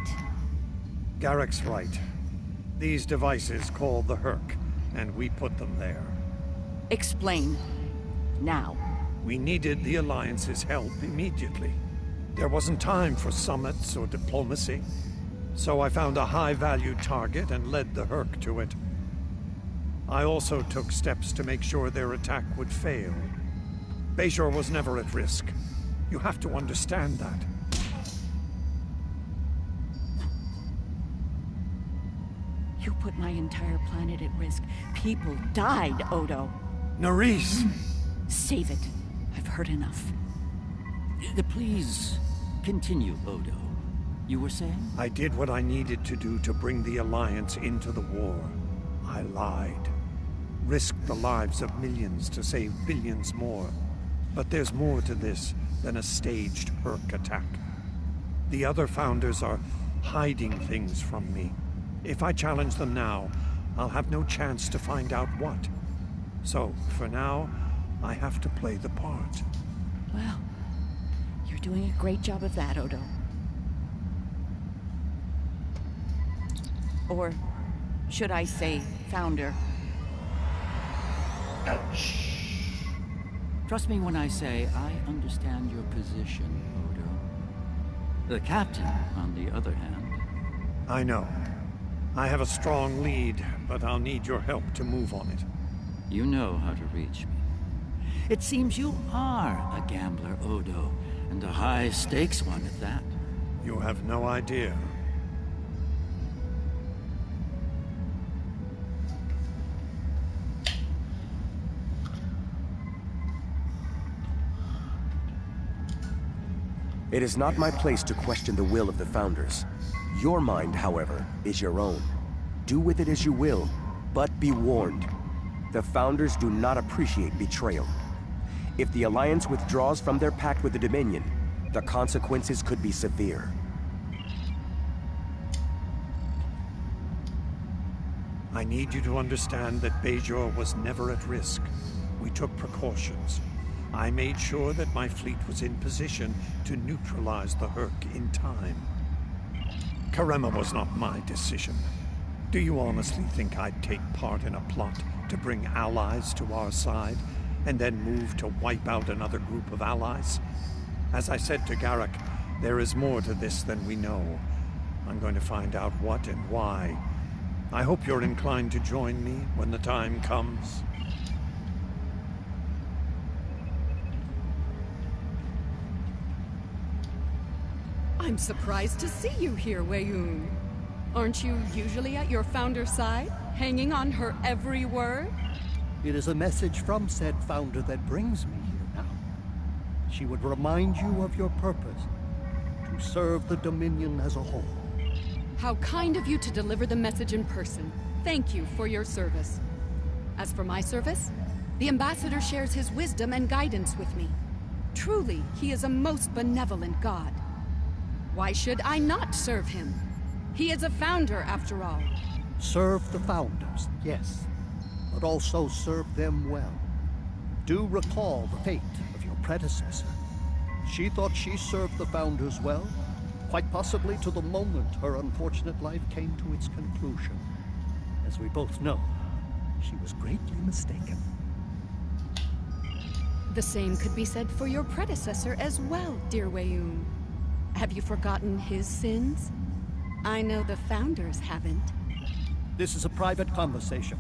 Garrick's right. These devices called the Hurk, and we put them there. Explain. Now. We needed the Alliance's help immediately. There wasn't time for summits or diplomacy, so I found a high-value target and led the Hurk to it. I also took steps to make sure their attack would fail. Bajor was never at risk. You have to understand that. You put my entire planet at risk. People died, Odo. Nerys! Save it. I've heard enough. Please continue, Odo. You were saying? I did what I needed to do to bring the Alliance into the war. I lied. Risked the lives of millions to save billions more. But there's more to this than a staged Hurk attack. The other Founders are hiding things from me. If I challenge them now, I'll have no chance to find out what. So, for now, I have to play the part. Well, you're doing a great job of that, Odo. Or should I say, Founder? Trust me when I say I understand your position, Odo. The Captain, on the other hand... I know. I have a strong lead, but I'll need your help to move on it. You know how to reach me. It seems you are a gambler, Odo, and a high-stakes one at that. You have no idea. It is not my place to question the will of the Founders. Your mind, however, is your own. Do with it as you will, but be warned. The Founders do not appreciate betrayal. If the Alliance withdraws from their pact with the Dominion, the consequences could be severe. I need you to understand that Bajor was never at risk. We took precautions. I made sure that my fleet was in position to neutralize the Hurk in time. Karema was not my decision. Do you honestly think I'd take part in a plot to bring allies to our side, and then move to wipe out another group of allies? As I said to Garruk, there is more to this than we know. I'm going to find out what and why. I hope you're inclined to join me when the time comes. I'm surprised to see you here, Weyoun. Aren't you usually at your Founder's side, hanging on her every word? It is a message from said Founder that brings me here now. She would remind you of your purpose, to serve the Dominion as a whole. How kind of you to deliver the message in person. Thank you for your service. As for my service, the Ambassador shares his wisdom and guidance with me. Truly, he is a most benevolent god. Why should I not serve him? He is a Founder, after all. Serve the Founders, yes, but also serve them well. Do recall the fate of your predecessor. She thought she served the Founders well, quite possibly to the moment her unfortunate life came to its conclusion. As we both know, she was greatly mistaken. The same could be said for your predecessor as well, dear Weyoun. Have you forgotten his sins? I know the Founders haven't. This is a private conversation.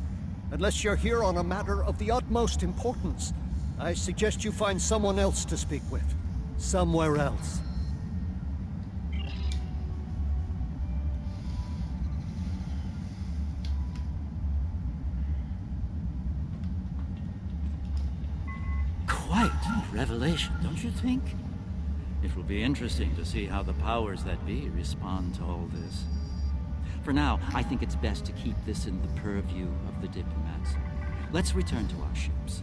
Unless you're here on a matter of the utmost importance, I suggest you find someone else to speak with. Somewhere else. Quite a revelation, don't you think? It will be interesting to see how the powers that be respond to all this. For now, I think it's best to keep this in the purview of the diplomats. Let's return to our ships.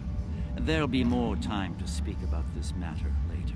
There'll be more time to speak about this matter later.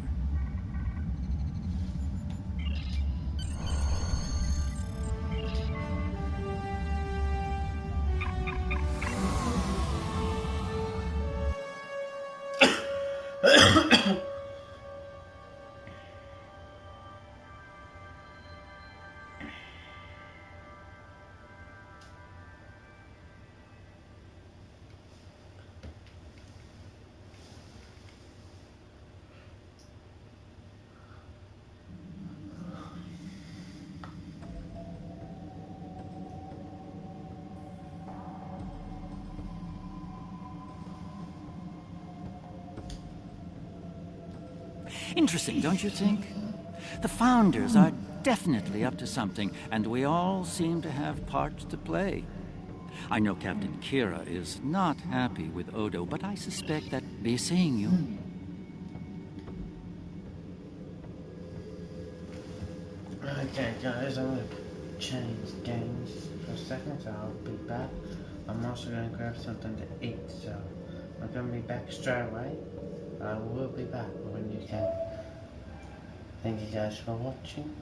Interesting, don't you think? The Founders are definitely up to something, and we all seem to have parts to play. I know Captain Kira is not happy with Odo, but I suspect that be seeing you. Okay guys, I'm going to change games for a second, so I'll be back. I'm also going to grab something to eat, so I'm going to be back straight away. I will be back when you can. Thank you guys for watching.